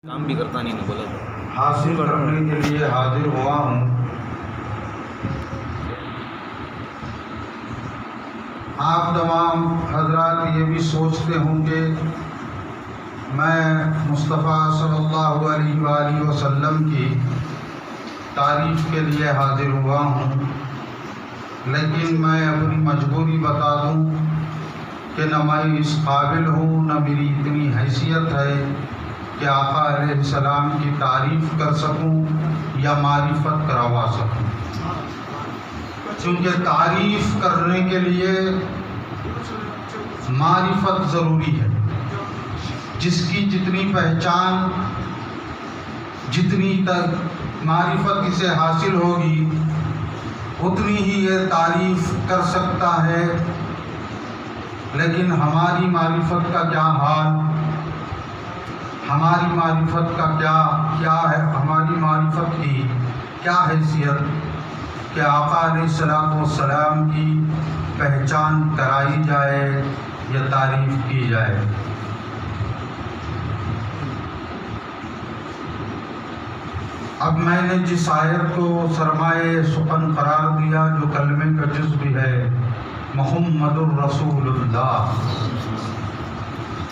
کام بھی کرتا نہیں بولا تھا حاصل کرنے کے لیے حاضر ہوا ہوں۔ آپ تمام حضرات یہ بھی سوچتے ہوں کہ میں مصطفیٰ صلی اللہ علیہ وآلہ وسلم کی تعریف کے لیے حاضر ہوا ہوں، لیکن میں اپنی مجبوری بتا دوں کہ نہ میں اس قابل ہوں، نہ میری اتنی حیثیت ہے کہ آقا علیہ السلام کی تعریف کر سکوں یا معرفت کروا سکوں، کیونکہ تعریف کرنے کے لیے معرفت ضروری ہے۔ جس کی جتنی پہچان، جتنی تک معرفت اسے حاصل ہوگی، اتنی ہی یہ تعریف کر سکتا ہے۔ لیکن ہماری معرفت کا کیا حال، ہماری معرفت کا کیا ہے، ہماری معرفت کی کیا حیثیت کہ آقا علیہ السلام کی پہچان کرائی جائے یا تعریف کی جائے۔ اب میں نے جس آیت کو سرمایہ سخن قرار دیا، جو کلمے کا جز بھی ہے، محمد الرسول اللہ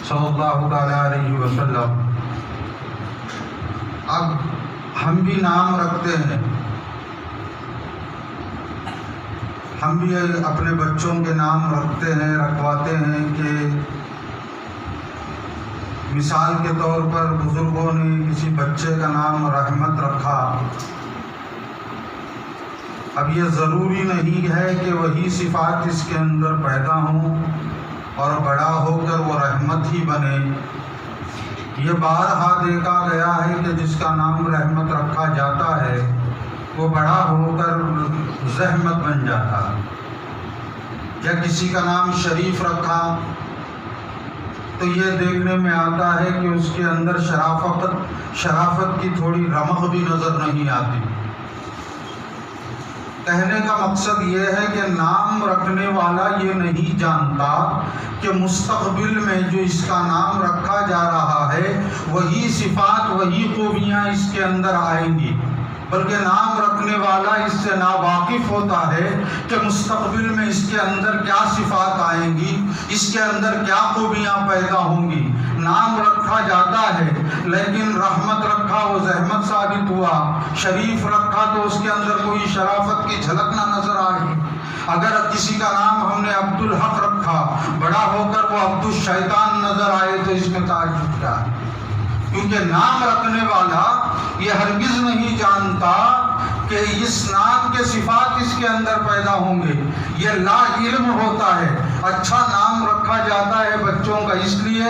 صلی اللہ علیہ وسلم، اب ہم بھی نام رکھتے ہیں، ہم بھی اپنے بچوں کے نام رکھتے ہیں، رکھواتے ہیں کہ مثال کے طور پر بزرگوں نے کسی بچے کا نام رحمت رکھا۔ اب یہ ضروری نہیں ہے کہ وہی صفات اس کے اندر پیدا ہوں اور بڑا ہو کر وہ رحمت ہی بنے۔ یہ بارہا دیکھا گیا ہے کہ جس کا نام رحمت رکھا جاتا ہے وہ بڑا ہو کر زحمت بن جاتا ہے۔ یا کسی کا نام شریف رکھا تو یہ دیکھنے میں آتا ہے کہ اس کے اندر شرافت کی تھوڑی رمق بھی نظر نہیں آتی۔ کہنے کا مقصد یہ ہے کہ نام رکھنے والا یہ نہیں جانتا کہ مستقبل میں جو اس کا نام رکھا جا رہا ہے وہی صفات، وہی خوبیاں اس کے اندر آئیں گی، بلکہ نام رکھنے والا اس سے ناواقف ہوتا ہے کہ مستقبل میں اس کے اندر کیا صفات آئیں گی، اس کے اندر کیا خوبیاں پیدا ہوں گی۔ نام رکھا جاتا ہے لیکن رحمت رکھا وہ زحمت ثابت ہوا، شریف رکھا تو اس کے اندر کوئی شرافت کی جھلک نہ نظر آئی۔ اگر کسی کا نام ہم نے عبد الحق رکھا، بڑا ہو کر وہ عبد الشیطان نظر آئے تو اس میں تعجب کیا ہے؟ کیونکہ نام رکھنے والا یہ ہرگز نہیں جانتا کہ اس نام کے صفات اس کے اندر پیدا ہوں گے۔ یہ لا علم ہوتا ہے۔ اچھا نام رکھا جاتا ہے بچوں کا اس لیے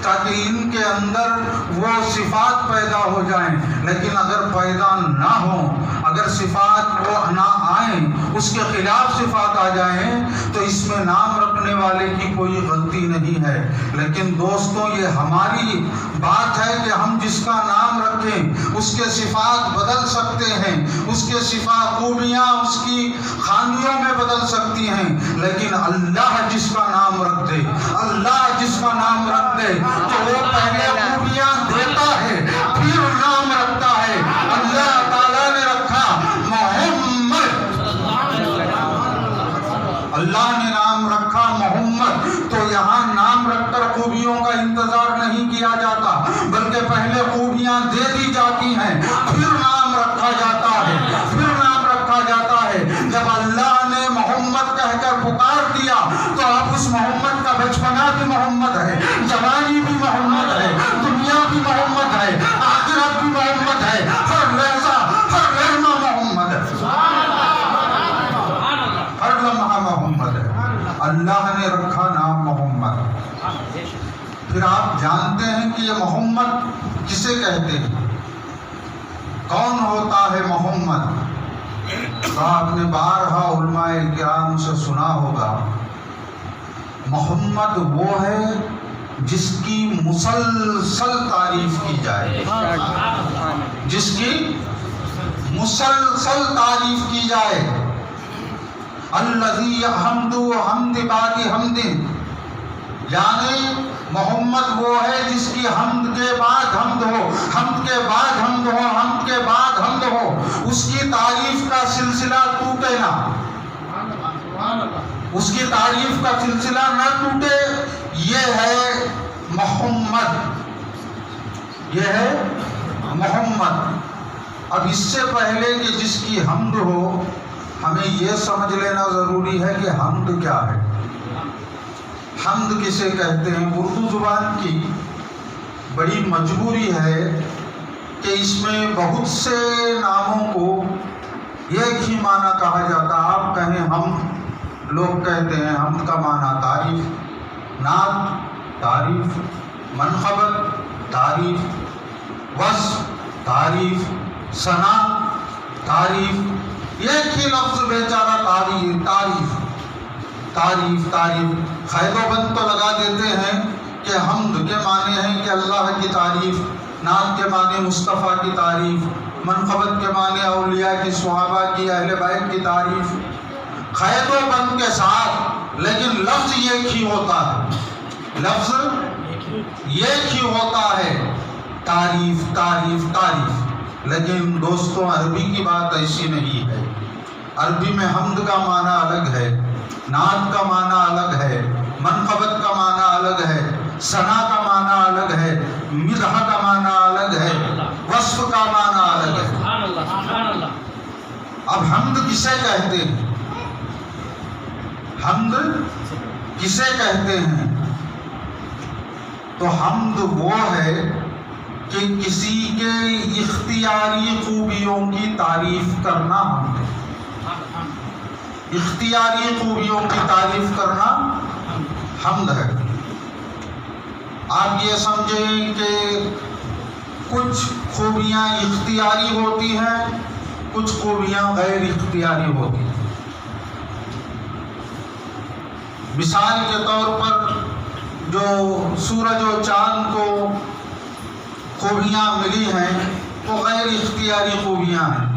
تاکہ ان کے اندر وہ صفات پیدا ہو جائیں، لیکن اگر پیدا نہ ہوں، اگر صفات وہ نہ آئیں، اس کے خلاف صفات آ جائیں تو اس میں نام رکھنے والے کی کوئی غلطی نہیں ہے۔ لیکن دوستوں، یہ ہماری بات ہے کہ ہم جس کا نام رکھیں اس کے صفات بدل سکتے ہیں، اس کے صفات خوبیاں اس کی خامیوں میں بدل سکتی ہیں، لیکن اللہ جس کا نام رکھ دے، اللہ جس کا نام رکھ دے تو وہ پہلے خوبیاں دیتا ہے پھر نام رکھتا ہے۔ اللہ تعالیٰ نے رکھا محمد، اللہ نے نام رکھا محمد، تو یہاں نام رکھ کر خوبیوں کا انتظار نہیں کیا جاتا، بلکہ پہلے خوبیاں دے دی جاتی ہیں پھر نام رکھا جاتا ہے، پھر نام رکھا جاتا ہے۔ جب اللہ نے محمد کہہ کر پکار دیا تو اب اس محمد کا بچپنا بھی محمد ہے، جوانی بھی محمد ہے، دنیا بھی محمد ہے، آخرت بھی محمد ہے، ہر لحظہ ہر لمحہ محمد ہے، ہر لمحہ محمد ہے۔ اللہ نے رکھا نام محمد۔ پھر آپ جانتے ہیں کہ یہ محمد کسے کہتے ہیں، کون ہوتا ہے محمد؟ تو آپ نے بارہا علماء کرام سے سنا ہوگا، محمد وہ ہے جس کی مسلسل تعریف کی جائے، جس کی مسلسل تعریف کی جائے۔ الذی حمد حمد بعد حمد، یعنی محمد وہ ہے جس کی حمد کے بعد حمد ہو، حمد کے بعد حمد ہو، حمد کے بعد حمد ہو، اس کی تعریف کا سلسلہ ٹوٹے نہ، اس کی تعریف کا سلسلہ نہ ٹوٹے، یہ ہے محمد، یہ ہے محمد۔ اب اس سے پہلے کہ جس کی حمد ہو، ہمیں یہ سمجھ لینا ضروری ہے کہ حمد کیا ہے، حمد کسے کہتے ہیں۔ اردو زبان کی بڑی مجبوری ہے کہ اس میں بہت سے ناموں کو ایک ہی معنی کہا جاتا۔ آپ کہیں حمد، لوگ کہتے ہیں حمد کا معنی تعریف، نعت تعریف، منقبت تعریف، وصف تعریف، ثنا تعریف، ایک ہی لفظ بیچارہ تعریف تعریف تعریف تعریف۔ خیر و بند تو لگا دیتے ہیں کہ حمد کے معنی ہیں کہ اللہ کی تعریف، نعت کے معنی مصطفیٰ کی تعریف، منقبت کے معنی اولیاء کی، صحابہ کی، اہل بیت کی تعریف، خیر و بند کے ساتھ، لیکن لفظ ایک ہی ہوتا ہے، لفظ ایک ہی ہوتا ہے، تعریف تعریف تعریف۔ لیکن دوستوں عربی کی بات ایسی نہیں ہے، عربی میں حمد کا معنی الگ ہے، نعت کا معنی الگ ہے، منقبت کا معنی الگ ہے، ثنا کا معنی الگ ہے، مدح کا معنی الگ ہے، وصف کا معنی الگ ہے۔ اب حمد کسے کہتے ہیں؟ حمد کسے کہتے ہیں؟ تو حمد وہ ہے کہ کسی کے اختیاری خوبیوں کی تعریف کرنا حمد ہے، اختیاری خوبیوں کی تعریف کرنا حمد ہے۔ آپ یہ سمجھیں کہ کچھ خوبیاں اختیاری ہوتی ہیں، کچھ خوبیاں غیر اختیاری ہوتی ہیں۔ مثال کے طور پر جو سورج و چاند کو خوبیاں ملی ہیں وہ غیر اختیاری خوبیاں ہیں۔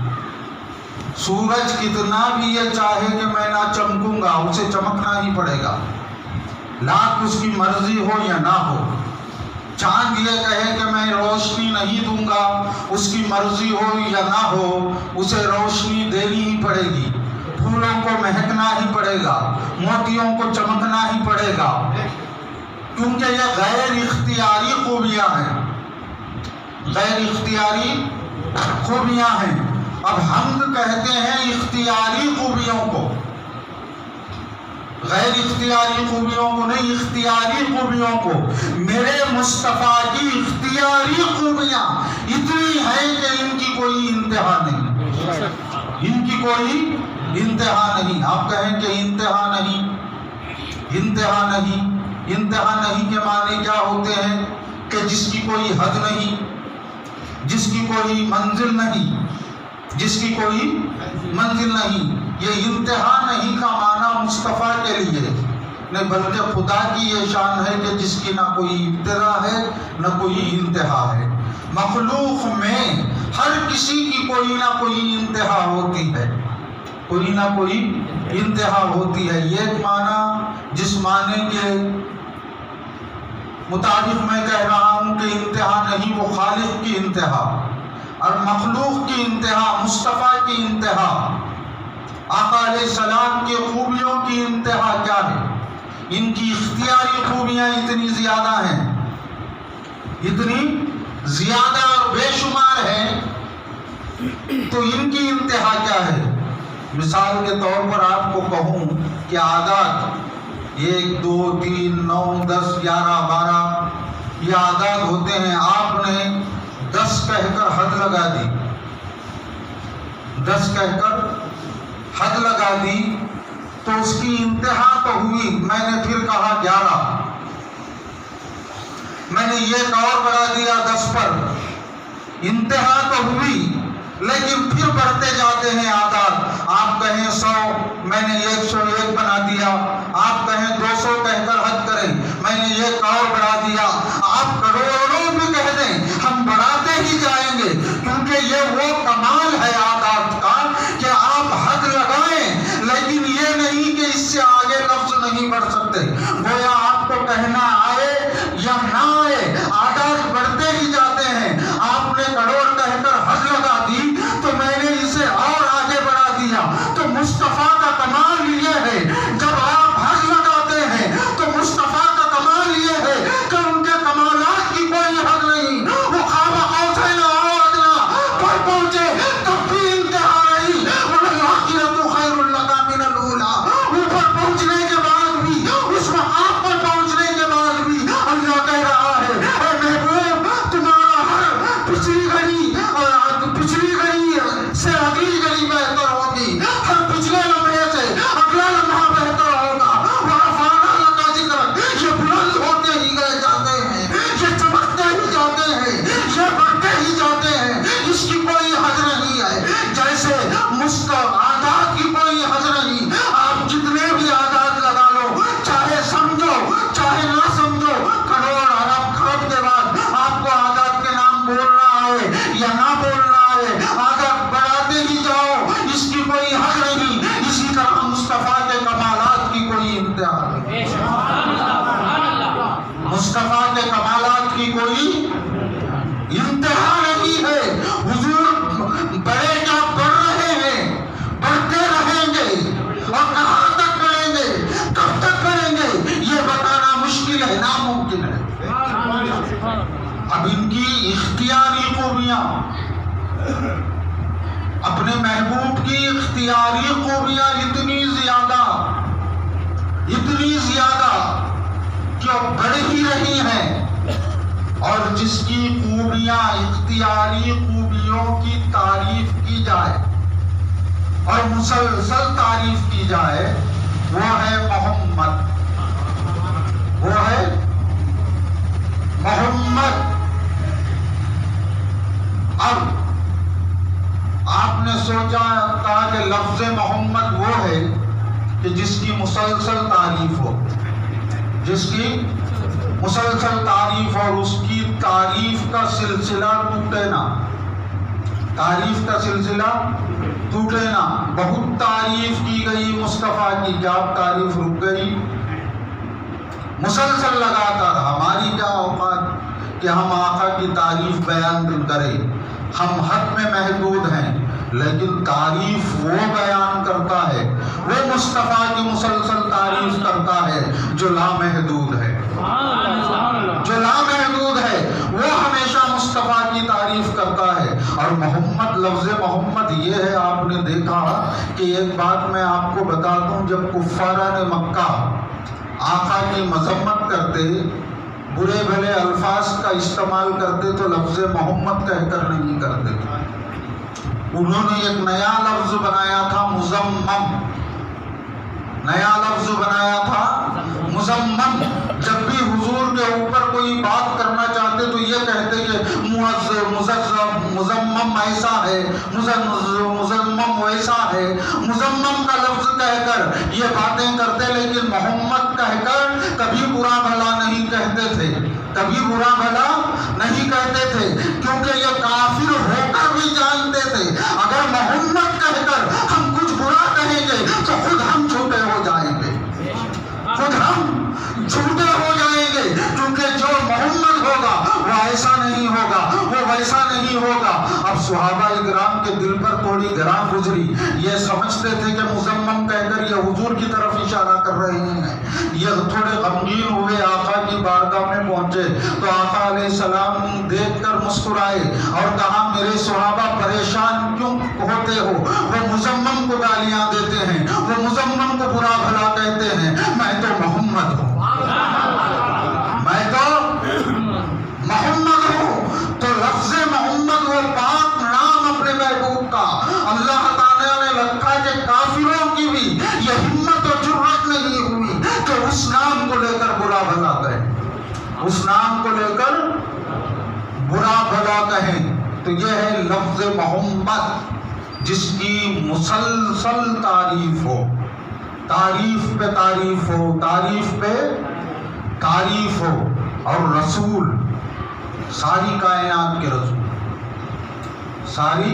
سورج کتنا بھی یہ چاہے کہ میں نہ چمکوں گا، اسے چمکنا ہی پڑے گا، لاکھ اس کی مرضی ہو یا نہ ہو۔ چاند یہ کہے کہ میں روشنی نہیں دوں گا، اس کی مرضی ہو یا نہ ہو، اسے روشنی دینی ہی پڑے گی، پھولوں کو مہکنا ہی پڑے گا، موتیوں کو چمکنا ہی پڑے گا، کیونکہ یہ غیر اختیاری خوبیاں ہیں، غیر اختیاری خوبیاں ہیں۔ اب حمد کہتے ہیں اختیاری خوبیوں کو، غیر اختیاری خوبیوں کو نہیں، اختیاری خوبیوں کو۔ میرے مصطفیٰ کی اختیاری خوبیاں اتنی ہیں کہ ان کی کوئی انتہا نہیں، ان کی کوئی انتہا نہیں۔ آپ کہیں کہ انتہا نہیں، انتہا نہیں، انتہا نہیں کے معنی کیا ہوتے ہیں؟ کہ جس کی کوئی حد نہیں، جس کی کوئی منزل نہیں، جس کی کوئی منزل نہیں۔ یہ انتہا نہیں کا معنی مصطفیٰ کے لیے نہیں، بلکہ خدا کی یہ شان ہے کہ جس کی نہ کوئی ابتدا ہے نہ کوئی انتہا ہے۔ مخلوق میں ہر کسی کی کوئی نہ کوئی انتہا ہوتی ہے، کوئی نہ کوئی انتہا ہوتی ہے۔ یہ ایک معنی جس معنی کے مطابق میں کہہ رہا ہوں کہ انتہا نہیں، وہ خالق کی انتہا اور مخلوق کی انتہا، مصطفیٰ کی انتہا، آقا علیہ السلام کی خوبیوں کی انتہا کیا ہے؟ ان کی اختیاری خوبیاں اتنی زیادہ ہیں، اتنی زیادہ اور بے شمار ہیں، تو ان کی انتہا کیا ہے؟ مثال کے طور پر آپ کو کہوں کہ اعداد 1 2 3 9 10 11 12 یہ اعداد ہوتے ہیں۔ آپ نے 10 کہہ کر حد لگا دی، 10 کہہ کر حد لگا دی تو اس کی انتہا تو ہوئی۔ میں نے پھر کہا 11، میں نے یہ اور بڑھا دیا 10 پر، انتہا تو ہوئی، لیکن پھر بڑھتے جاتے ہیں اعداد۔ آپ کہیں 100، میں نے 101 بنا دیا، آپ کہیں 200 کہہ کر حد کریں، میں نے یہ اور بڑھا دیا، آپ کروڑوں بھی کہہ دیں، ہم بڑھاتے ہی جائیں گے، کیونکہ یہ وہ کمال ہے اعداد کا کہ آپ حد لگائیں لیکن یہ نہیں کہ اس سے آگے لفظ نہیں بڑھ سکتے۔ گویا آپ کو کہنا آئے یا خوبیاں، اپنے محبوب کی اختیاری خوبیاں اتنی زیادہ کہ وہ بڑھ ہی رہی ہیں، اور جس کی خوبیاں اختیاری خوبیوں کی تعریف کی جائے اور مسلسل تعریف کی جائے، وہ ہے محمد، وہ ہے محمد۔ اب آپ نے سوچا تھا کہ لفظ محمد وہ ہے کہ جس کی مسلسل تعریف ہو، جس کی مسلسل تعریف، اور اس کی تعریف کا سلسلہ ٹوٹے نہ، تعریف کا سلسلہ ٹوٹے نہ۔ بہت تعریف کی گئی مصطفیٰ کی، کیا اب تعریف رک گئی؟ مسلسل لگاتار۔ ہماری کیا اوقات کہ ہم آقا کی تعریف بیان کریں، ہم حد میں محدود ہیں، لیکن تعریف وہ بیان کرتا ہے، وہ مصطفیٰ کی مسلسل تعریف کرتا ہے جو لامحدود ہے، جو لامحدود ہے، وہ ہمیشہ مصطفیٰ کی تعریف کرتا ہے۔ اور محمد، لفظ محمد یہ ہے، آپ نے دیکھا کہ ایک بات میں آپ کو بتا دوں، جب کفاران مکہ آقا کی مذمت کرتے، برے بھلے الفاظ کا استعمال کرتے، تو لفظ محمد کہہ کر نہیں کرتے تھے، انہوں نے ایک نیا لفظ بنایا تھا، مزمم، نیا لفظ بنایا تھا مزمم۔ جب بھی حضور کے اوپر کوئی بات کرنا چاہتے تو یہ کہتے کہ مزمم ایسا ہے، مزمم ویسا ہے، مزمم کا لفظ کہہ کر یہ باتیں کرتے، لیکن محمد کہہ کر کبھی برا بھلا نہیں کہتے تھے، کبھی برا بھلا نہیں کہتے تھے، کیونکہ یہ کافر ہو کر بھی جانتے تھے اگر محمد کہہ کر ہم کچھ برا کہیں گے تو خود ہم جھوٹے ہو جائیں گے، خود ہم جھوٹے ہو جائیں گے، کیونکہ جو محمد ہوگا وہ ایسا نہیں ہوگا، وہ ویسا نہیں ہوگا۔ اب صحابہ اکرام کے دل پر تھوڑی گراں گزری، یہ سمجھتے تھے کہ مزمم کہہ کر یہ حضور کی طرف اشارہ کر رہے ہیں، یہ تھوڑے غمگین ہوئے، آقا کی بارگاہ میں پہنچے تو آقا علیہ السلام دیکھ کر مسکرائے اور کہا میرے صحابہ پریشان کیوں ہوتے ہو؟ وہ مزمم کو گالیاں دیتے ہیں، وہ مزمم کو برا بھلا کہتے ہیں، میں تو محمد ہوں، میں تو محمد ہوں۔ تو لفظ محمد وہ پاک نام اپنے محبوب کا اللہ تعالیٰ نے رکھا کہ کافروں کی بھی یہ ہمت و جرأت نہیں ہوئی کہ اس نام کو لے کر برا بھلا کہیں، اس نام کو لے کر برا بھلا کہیں۔ تو یہ ہے لفظ محمد، جس کی مسلسل تعریف ہو، تعریف پہ تعریف ہو، تعریف پہ تعریف ہو۔ اور رسول، ساری کائنات کے رسول، ساری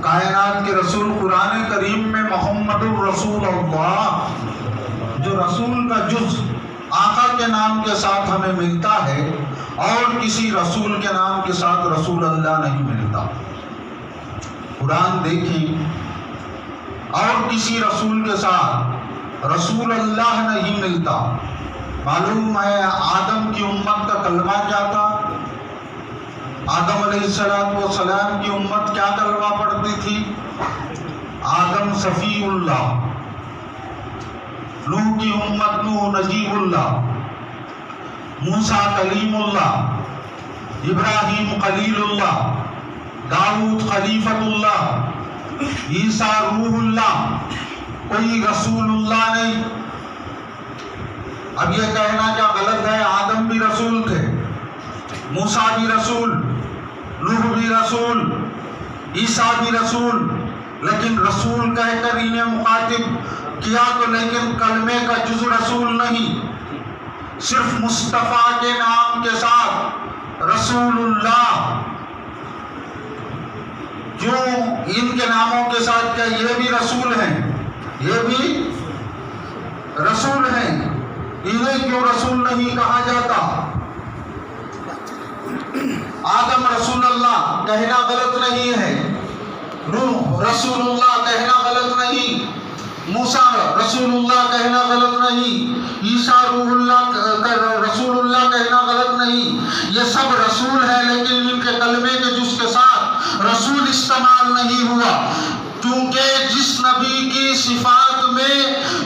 کائنات کے رسول، قرآن کریم میں محمد الرسول اللہ، جو رسول کا جز آقا کے نام کے ساتھ ہمیں ملتا ہے، اور کسی رسول کے نام کے ساتھ رسول اللہ نہیں ملتا۔ قرآن دیکھیں، اور کسی رسول کے ساتھ رسول اللہ نہیں ملتا۔ معلوم ہے آدم کی امت کا کلمہ کیا تھا؟ آدم علیہ السلام کی امت کیا کلمہ پڑھتی تھی؟ آدم صفی اللہ، نوح کی امت نوح نجیب اللہ، موسیٰ کلیم اللہ، ابراہیم خلیل اللہ، داؤد خلیفۃ اللہ، عیسیٰ روح اللہ، کوئی رسول اللہ نہیں۔ اب یہ کہنا کیا غلط ہے؟ آدم بھی رسول تھے، موسیٰ بھی رسول، نوح بھی رسول، عیسیٰ بھی رسول، لیکن رسول کہہ کر انہیں مخاطب کیا تو لیکن کلمے کا جز رسول نہیں، صرف مصطفیٰ کے نام کے ساتھ رسول اللہ۔ کیوں ان کے ناموں کے ساتھ؟ کیا یہ بھی رسول ہیں؟ یہ بھی رسول ہیں، انہیں کیوں رسول نہیں کہا جاتا؟ آدم رسول اللہ کہنا غلط نہیں ہے، نوح رسول اللہ کہنا غلط نہیں، موسیٰ رسول اللہ کہنا غلط نہیں، عیسیٰ روح اللہ رسول اللہ کہنا غلط نہیں، یہ سب رسول ہیں، لیکن ان کے کلمے کے جز کے ساتھ نہیں ہوا، کیونکہ جس نبی کی صفات میں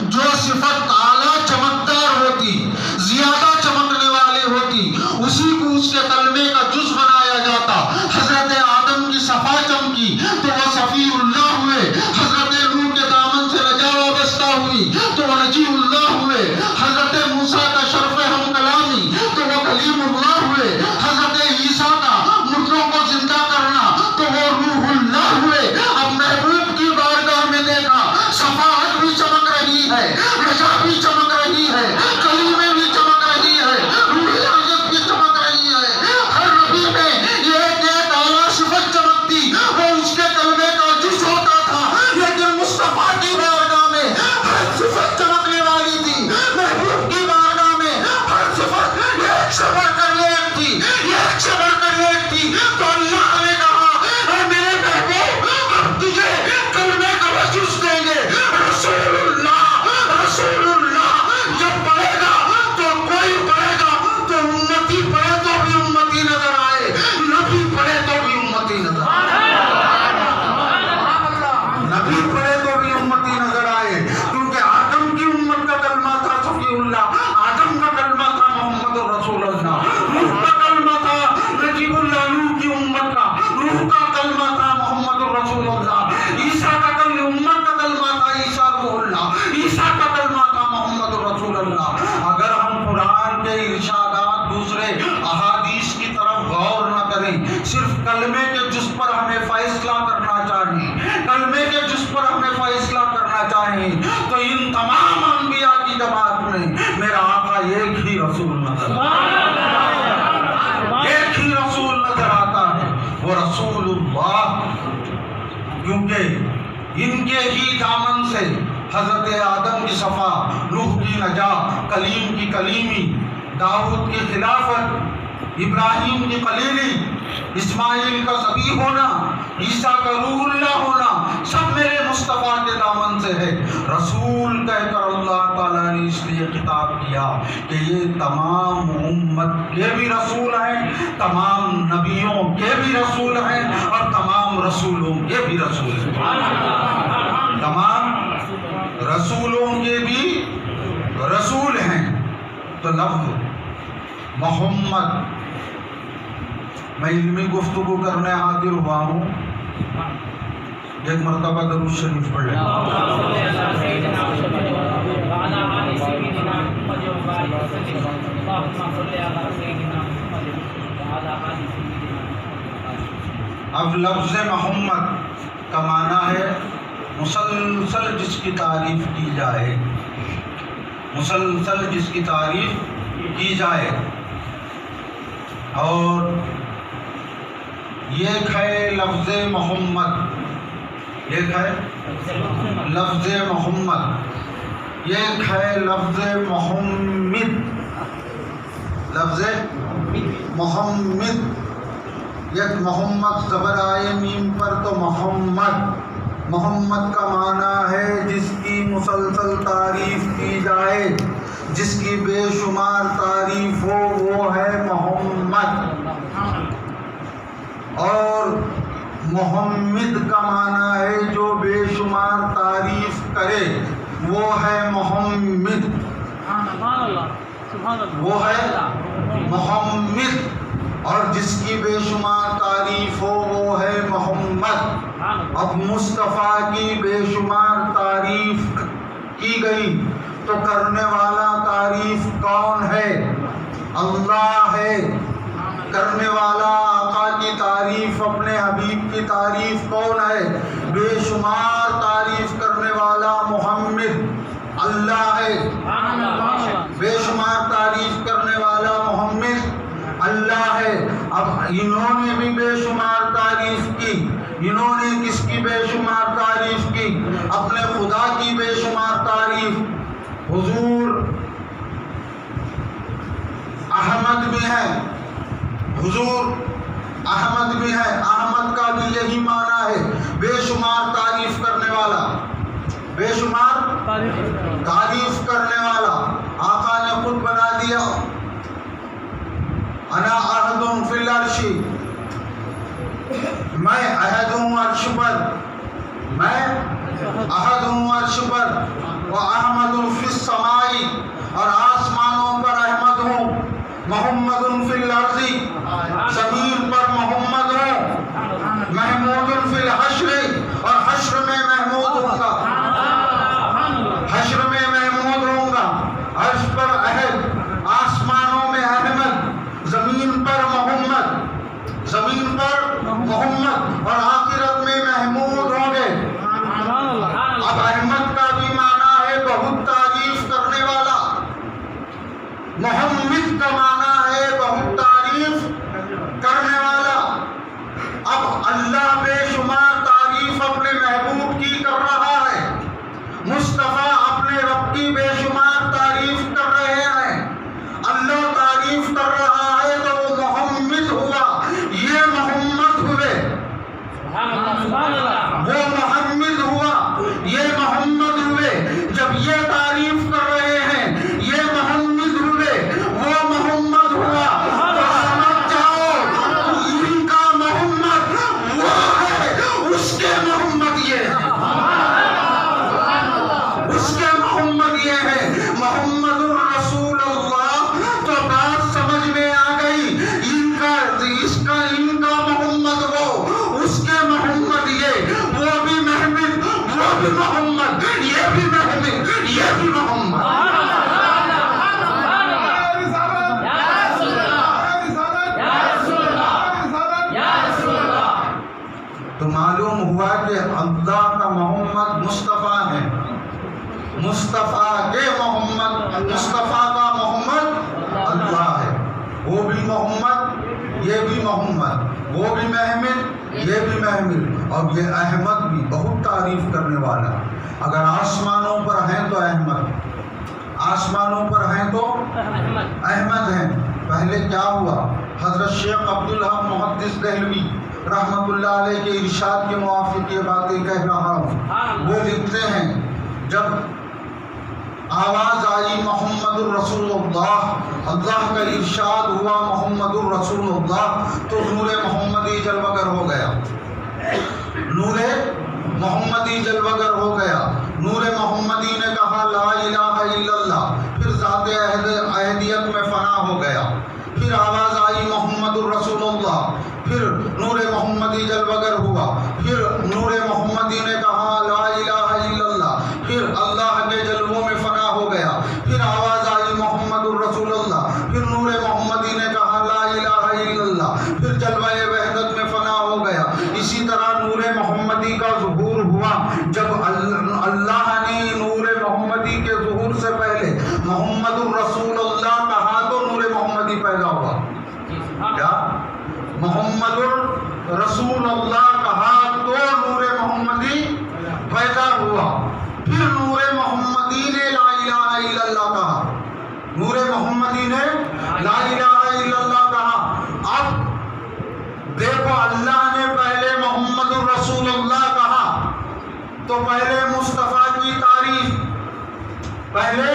جو صفت اعلیٰ چمکدار ہوتی، زیادہ چمکنے والی ہوتی، اسی کو اس کے کلمے کا جز بنایا جاتا۔ حضرت آدم کی صفا چمکی تو وہ صفی اللہ ہوئے، حضرت نوح کے دامن سے نجات وابستہ ہوئی تو وہ نجی اللہ ہوئے، حضرت موسیٰ کا شرف ہم کلامی تو وہ کلیم اللہ ہوئے، حضرت عیسیٰ کا مردوں کو زندہ کرنا تو وہ روح اللہ ہوئے۔ اب محبوب کی بارگاہ میں دیکھا، صفاحت بھی چمک رہی ہے، نجات بھی چمک رہی ہے، کلیمے بھی چمک رہی ہے، روحانیت بھی چمک رہی ہے۔ ہر نبی میں یہ ایک اعلیٰ صفت چمکتی، وہ اس کے کلمے کا جز ہوتا تھا، لیکن مصطفیٰ کی بارگاہ میں ہر صفت چمکنے والی تھی۔ محبوب کی بارگاہ میں ہر صفت ایک سے بڑھ کر ایک تھی، ایک سے بڑھ کر ایک تھی۔ تو اللہ نے کہا، اے میرے محبوب، ہم تجھے کلمے کا وجود دیں گے، رسول اللہ، رسول اللہ۔ جب پڑھے گا تو کوئی پڑھے گا تو امتی پڑھے تو بھی امتی نظر آئے، نبی پڑھے تو بھی امتی نظر آئے، نبی پڑھے تو بھی امتی نظر آئے، کیونکہ آدم کی امت کا کلمہ تھا صفی اللہ، آدم کا کلمہ تھا محمد رسول اللہ، نوح کا کلمہ تھا نجیب اللہ، نوح کی امت کا، نوح کا کلمہ تھا محمد رسول اللہ، عیسیٰ کا کلمہ، امت کا کلمہ تھا عیسیٰ روح اللہ، عیسیٰ کا کلمہ تھا محمد رسول اللہ۔ اگر ہم قرآن کے ارشادات، دوسرے احادیث کی طرف غور نہ کریں، صرف کلمے کے جز پر ہمیں فیصلہ کرنا چاہیں، کلمے کے جز پر ہمیں فیصلہ کرنا چاہیں، تو ان تمام انبیاء کی جماعت میں میرا آقا ایک ہی رسول نظر آتا ہے، ایک ہی رسول نظر آتا ہے، وہ رسول اللہ، کیونکہ ان کے ہی دامن سے حضرت آدم کی صفا، نوح کی نجات، کلیم کی کلیمی، داؤد کی خلافت، ابراہیم کی خلیلی، اسماعیل کا ذبیح ہونا، عیسیٰ کا روح اللہ ہونا، سب میرے مصطفیٰ کے دامن سے ہے۔ رسول کہہ کر اللہ تعالیٰ نے اس لیے خطاب کیا کہ یہ تمام امت کے بھی رسول ہیں، تمام نبیوں کے بھی رسول ہیں، اور تمام رسولوں کے بھی رسول ہیں، تمام رسولوں کے بھی رسول ہیں۔ تو لفظ محمد، میں علمی گفتگو کرنے حاضر ہوا ہوں، ایک مرتبہ درود شریف پڑھ لیں۔ اب لفظ محمد کا معنی ہے مسلسل جس کی تعریف کی جائے، مسلسل جس کی تعریف کی جائے، اور ایک ہے لفظ محمد، ایک ہے لفظ محمد، ایک ہے لفظ محمد، لفظ محمد، ایک محمد زبر آئے میم پر تو محمد، محمد کا معنی ہے جس کی مسلسل تعریف کی جائے، جس کی بے شمار تعریف ہو، وہ ہے محمد۔ اور محمد کا معنی ہے جو بے شمار تعریف کرے، وہ ہے محمد، وہ ہے محمد، اور جس کی بے شمار تعریف ہو وہ ہے محمد۔ اب مصطفیٰ کی بے شمار تعریف کی گئی تو کرنے والا تعریف کون ہے؟ اللہ ہے۔ کرنے والا آقا کی تعریف، اپنے حبیب کی تعریف کون ہے؟ بے شمار تعریف کرنے والا محمد اللہ ہے، بے شمار تعریف کرنے والا محمد اللہ ہے۔ اب انہوں نے بھی بے شمار تعریف کی، انہوں نے کس کی بے شمار تعریف کی؟ اپنے خدا کی بے شمار تعریف۔ حضور احمد بھی ہے، حضور احمد بھی ہے، احمد کا بھی یہی معنی ہے، بے شمار تعریف کرنے والا، بے شمار تعریف کرنے والا۔ آقا نے خود بنا دیا، انا احد فی العرش، میں احد ہوں عرش پر، میں احد ہوں عرش پر، وَأَحْمَدٌ فِي السَّمَاءِ، اور آسمانوں پر احمد ہوں، محمد فی الارض، زمین پر محمد ہوں، محمود فی الحشر، اور حشر میں محمود ہوں گا، حشر میں محمود ہوں گا، عرش پر احد، آسمانوں میں احمد، زمین پر محمد، زمین پر محمد، اور آخرت میں محمود ہوں گے۔ اب احمد کا بھی معنی ہے بہت تعریف کرنے والا، محمد کا معنی ہے بہت تعریف کرنے والا۔ اب اللہ بے شمار تعریف اپنے محبوب کی کر رہا ہے، مصطفیٰ اپنے رب کی بے شمار تعریف کر رہے ہیں۔ اللہ تعریف کر رہا ہے تو وہ محمد ہوا، یہ محمد ہوئے، وہ محمد ہوا، یہ محمد ہوئے۔ جب یہ تعریف کر رہے ہیں یہ محمد ہوئے، وہ محمد ہوا، تو سمجھ جاؤ ان کا محمد وہ ہے، اس کے محمد یہ ہے، اس کے محمد یہ ہے، محمد الرسول اللہ۔ تو بات سمجھ میں آ گئی، ان کا محمد وہ، اس کے محمد یہ، وہ بھی محمد، وہ بھی محمد، یہ بھی محمد، یہ بھی محمد۔ تو معلوم ہوا کہ اللہ کا محمد مصطفیٰ ہے، مصطفیٰ کے محمد، مصطفیٰ کا محمد اللہ ہے، وہ بھی محمد، یہ بھی محمد، وہ بھی محمد، یہ بھی محمد، اور یہ احمد بھی بہت تعریف کرنے والا۔ اگر آسمانوں پر ہیں تو احمد، آسمانوں پر ہیں تو احمد ہیں۔ پہلے کیا ہوا؟ حضرت شیخ عبدالحق محدث دہلوی رحمت اللہ علیہ کے ارشاد کے موافق یہ باتیں کہہ رہا ہوں۔ وہ لکھتے ہیں جب آواز آئی محمد الرسول اللہ، اللہ کا ارشاد ہوا محمد الرسول اللہ، تو نور محمدی جلوگر ہو گیا، نور محمدی جلوگر ہو گیا۔ نور محمدی نے کہا لا الہ الا اللہ، پھر ذات احدیت میں فنا ہو گیا۔ پھر آواز آئی محمد الرسول اللہ، پھر نور محمدی جلوگر ہوا، پھر نور محمدی نے کہا لا الہ الا اللہ، پھر اللہ کے جلووں میں فنا ہو گیا۔ پھر آواز آئی محمد الرسول اللہ، پھر نور محمدی نے کہا لا الہ الا اللہ، پھر جلوہ وحدت میں فنا ہو گیا۔ اسی طرح نور محمدی کا ظہور ہوا۔ جب اللہ نے نور محمدی کے ظہور سے پہلے محمد الرسول اللہ کہا تو نور محمدی پیدا ہوا۔ کیا محمد الرسول اللہ کہا تو نور محمدی پیدا ہوا۔ پھر نور محمدی نے لا الہ الا اللہ کہا، نور محمدی نے لا الہ الا اللہ کہا۔ اب دیکھو اللہ نے پہلے محمد الرسول اللہ کہا تو پہلے مصطفیٰ کی تعریف، پہلے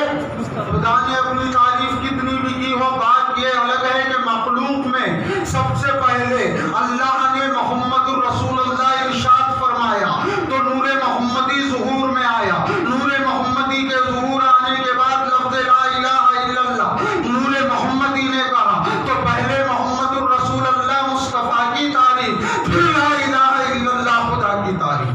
خدا نے اپنی تعریف کتنی بھی کی ہو، بات یہ الگ ہے کہ مخلوق میں سب سے پہلے اللہ نے محمد الرسول اللہ ارشاد فرمایا تو نور محمدی ظہور میں آیا۔ نور محمدی کے ظہور آنے کے بعد لفظ لا الہ الا اللہ نور محمدی نے کہا تو پہلے محمد الرسول اللہ مصطفیٰ کی تعریف، پھر لا الہ الا اللہ خدا کی تعریف،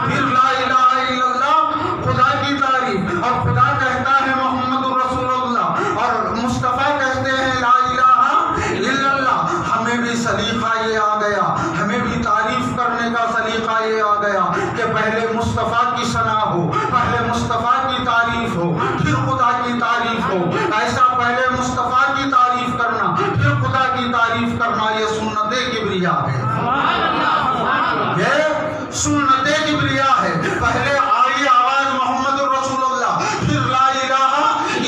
پھر لا الہ الا اللہ خدا کی تعریف۔ اور خدا کہتا ہے محمد الرسول اللہ اور مصطفیٰ کہتے ہیں لا الہ الا اللہ۔ ہمیں بھی سلیقہ یہ آ گیا، ہمیں بھی تعریف کرنے کا سلیقہ یہ آ گیا کہ پہلے مصطفیٰ کی ثنا ہو، پہلے مصطفیٰ کی تعریف ہو، پھر خدا کی تعریف ہو۔ ایسا پہلے مصطفیٰ کی تعریف کرنا پھر خدا کی تعریف کرنا، یہ سنت کبریا ہے، یہ سنت کبریا ہے۔ پہلے آئی آواز محمد الرسول اللہ، پھر لا الہ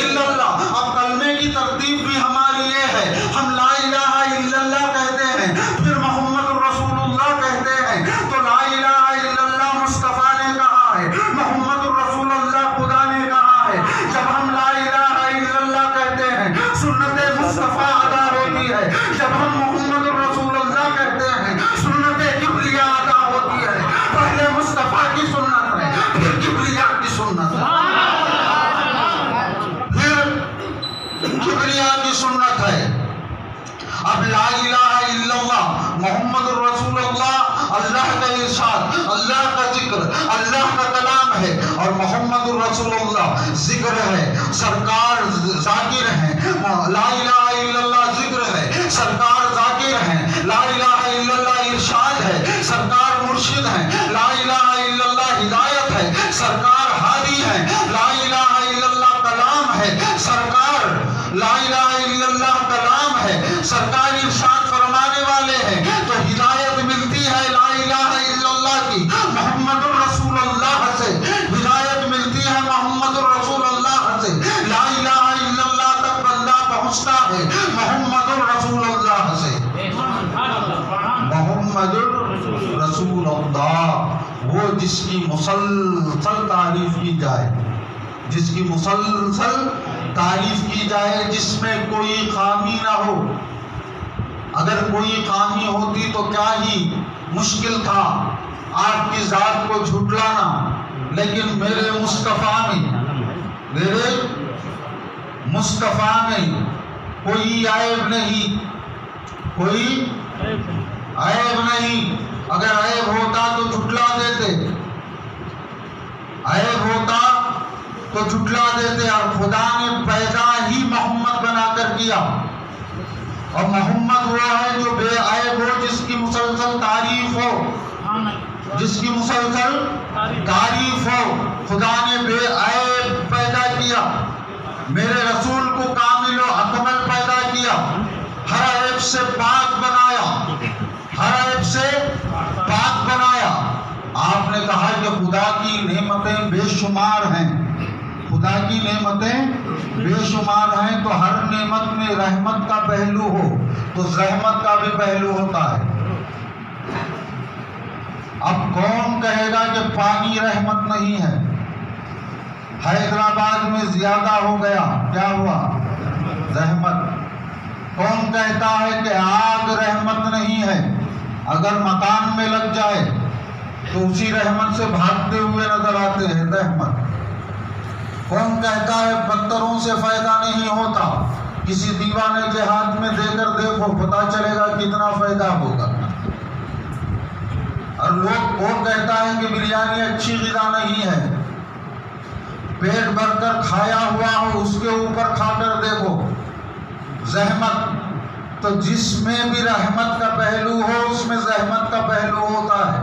الا اللہ۔ اب کلمے کی ترتیب بھی ہماری یہ ہے، ہم لا الہ الا اللہ کہتے ہیں، پھر محمد الرسول اللہ کہتے ہیں، تو لا الہ الا اللہ مصطفیٰ نے کہا ہے، محمد الرسول اللہ خدا نے کہا ہے۔ جب ہم لا الہ الا اللہ کہتے ہیں سنت مصطفیٰ ادا ہوتی ہے، جب ہم محمد الرسول اللہ کہتے ہیں سنت رسول اللہ اللہ کا ارشاد، اللہ کا ذکر، اللہ کا کلام ہے، اور محمد رسول اللہ ذکر ہے، سرکار ذاکر ہیں، لا الہ الا اللہ ذکر ہے، سرکار ذاکر ہیں، لا الہ الا اللہ ارشاد ہے، سرکار مرشد ہیں، لا الہ الا اللہ ہدایت ہے، سرکار ہادی ہیں، لا الہ الا اللہ کلام ہے، سرکار لا الہ الا اللہ کلام ہے، سرکار ارشاد فرمانے والے ہیں، تو ہدایت ملتی ہے لا الہ الا اللہ کی، محمد رسول اللہ سے ہدایت ملتی ہے، محمد رسول اللہ سے لا الہ الا اللہ تک بندہ پہنچتا ہے، محمد رسول اللہ سے، محمد رسول اللہ، وہ جس کی مسلسل تعریف کی جائے، جس کی مسلسل تعریف کی جائے، جس میں کوئی خامی نہ ہو، اگر کوئی خامی ہوتی تو کیا ہی مشکل تھا آپ کی ذات کو جھٹلانا، لیکن میرے مصطفیٰ میں کوئی عیب نہیں، کوئی عیب نہیں، اگر عیب ہوتا تو جھٹلا دیتے، عیب ہوتا تو جھٹلا دیتے، اور خدا نے پیدا ہی محمد بنا کر کیا، اور محمد وہ ہے جو بے عیب ہو، جس کی مسلسل تعریف ہو، جس کی مسلسل تعریف ہو، خدا نے بے عیب پیدا کیا، میرے رسول کو کامل و اکمل پیدا کیا، ہر عیب سے پاک بنایا، ہر عیب سے پاک بنایا۔ آپ نے کہا کہ خدا کی نعمتیں بے شمار ہیں، خدا کی نعمتیں بے شمار ہیں، تو ہر نعمت میں رحمت کا پہلو ہو تو زحمت کا بھی پہلو ہوتا ہے۔ اب کون کہے گا کہ پانی رحمت نہیں ہے؟ حیدرآباد میں زیادہ ہو گیا، کیا ہوا؟ رحمت۔ کون کہتا ہے کہ آگ رحمت نہیں ہے؟ اگر مکان میں لگ جائے تو اسی رحمت سے بھاگتے ہوئے نظر آتے ہیں، رحمت۔ کون کہتا ہے پتھروں سے فائدہ نہیں ہوتا؟ کسی دیوانے کے ہاتھ میں دے کر دیکھو، پتا چلے گا کتنا فائدہ ہوگا۔ اور لوگ کون کہتا ہے کہ بریانی اچھی غذا نہیں ہے؟ پیٹ بھر کر کھایا ہوا ہو، اس کے اوپر کھا کر دیکھو، زحمت۔ تو جس میں بھی رحمت کا پہلو ہو اس میں زحمت کا پہلو ہوتا ہے،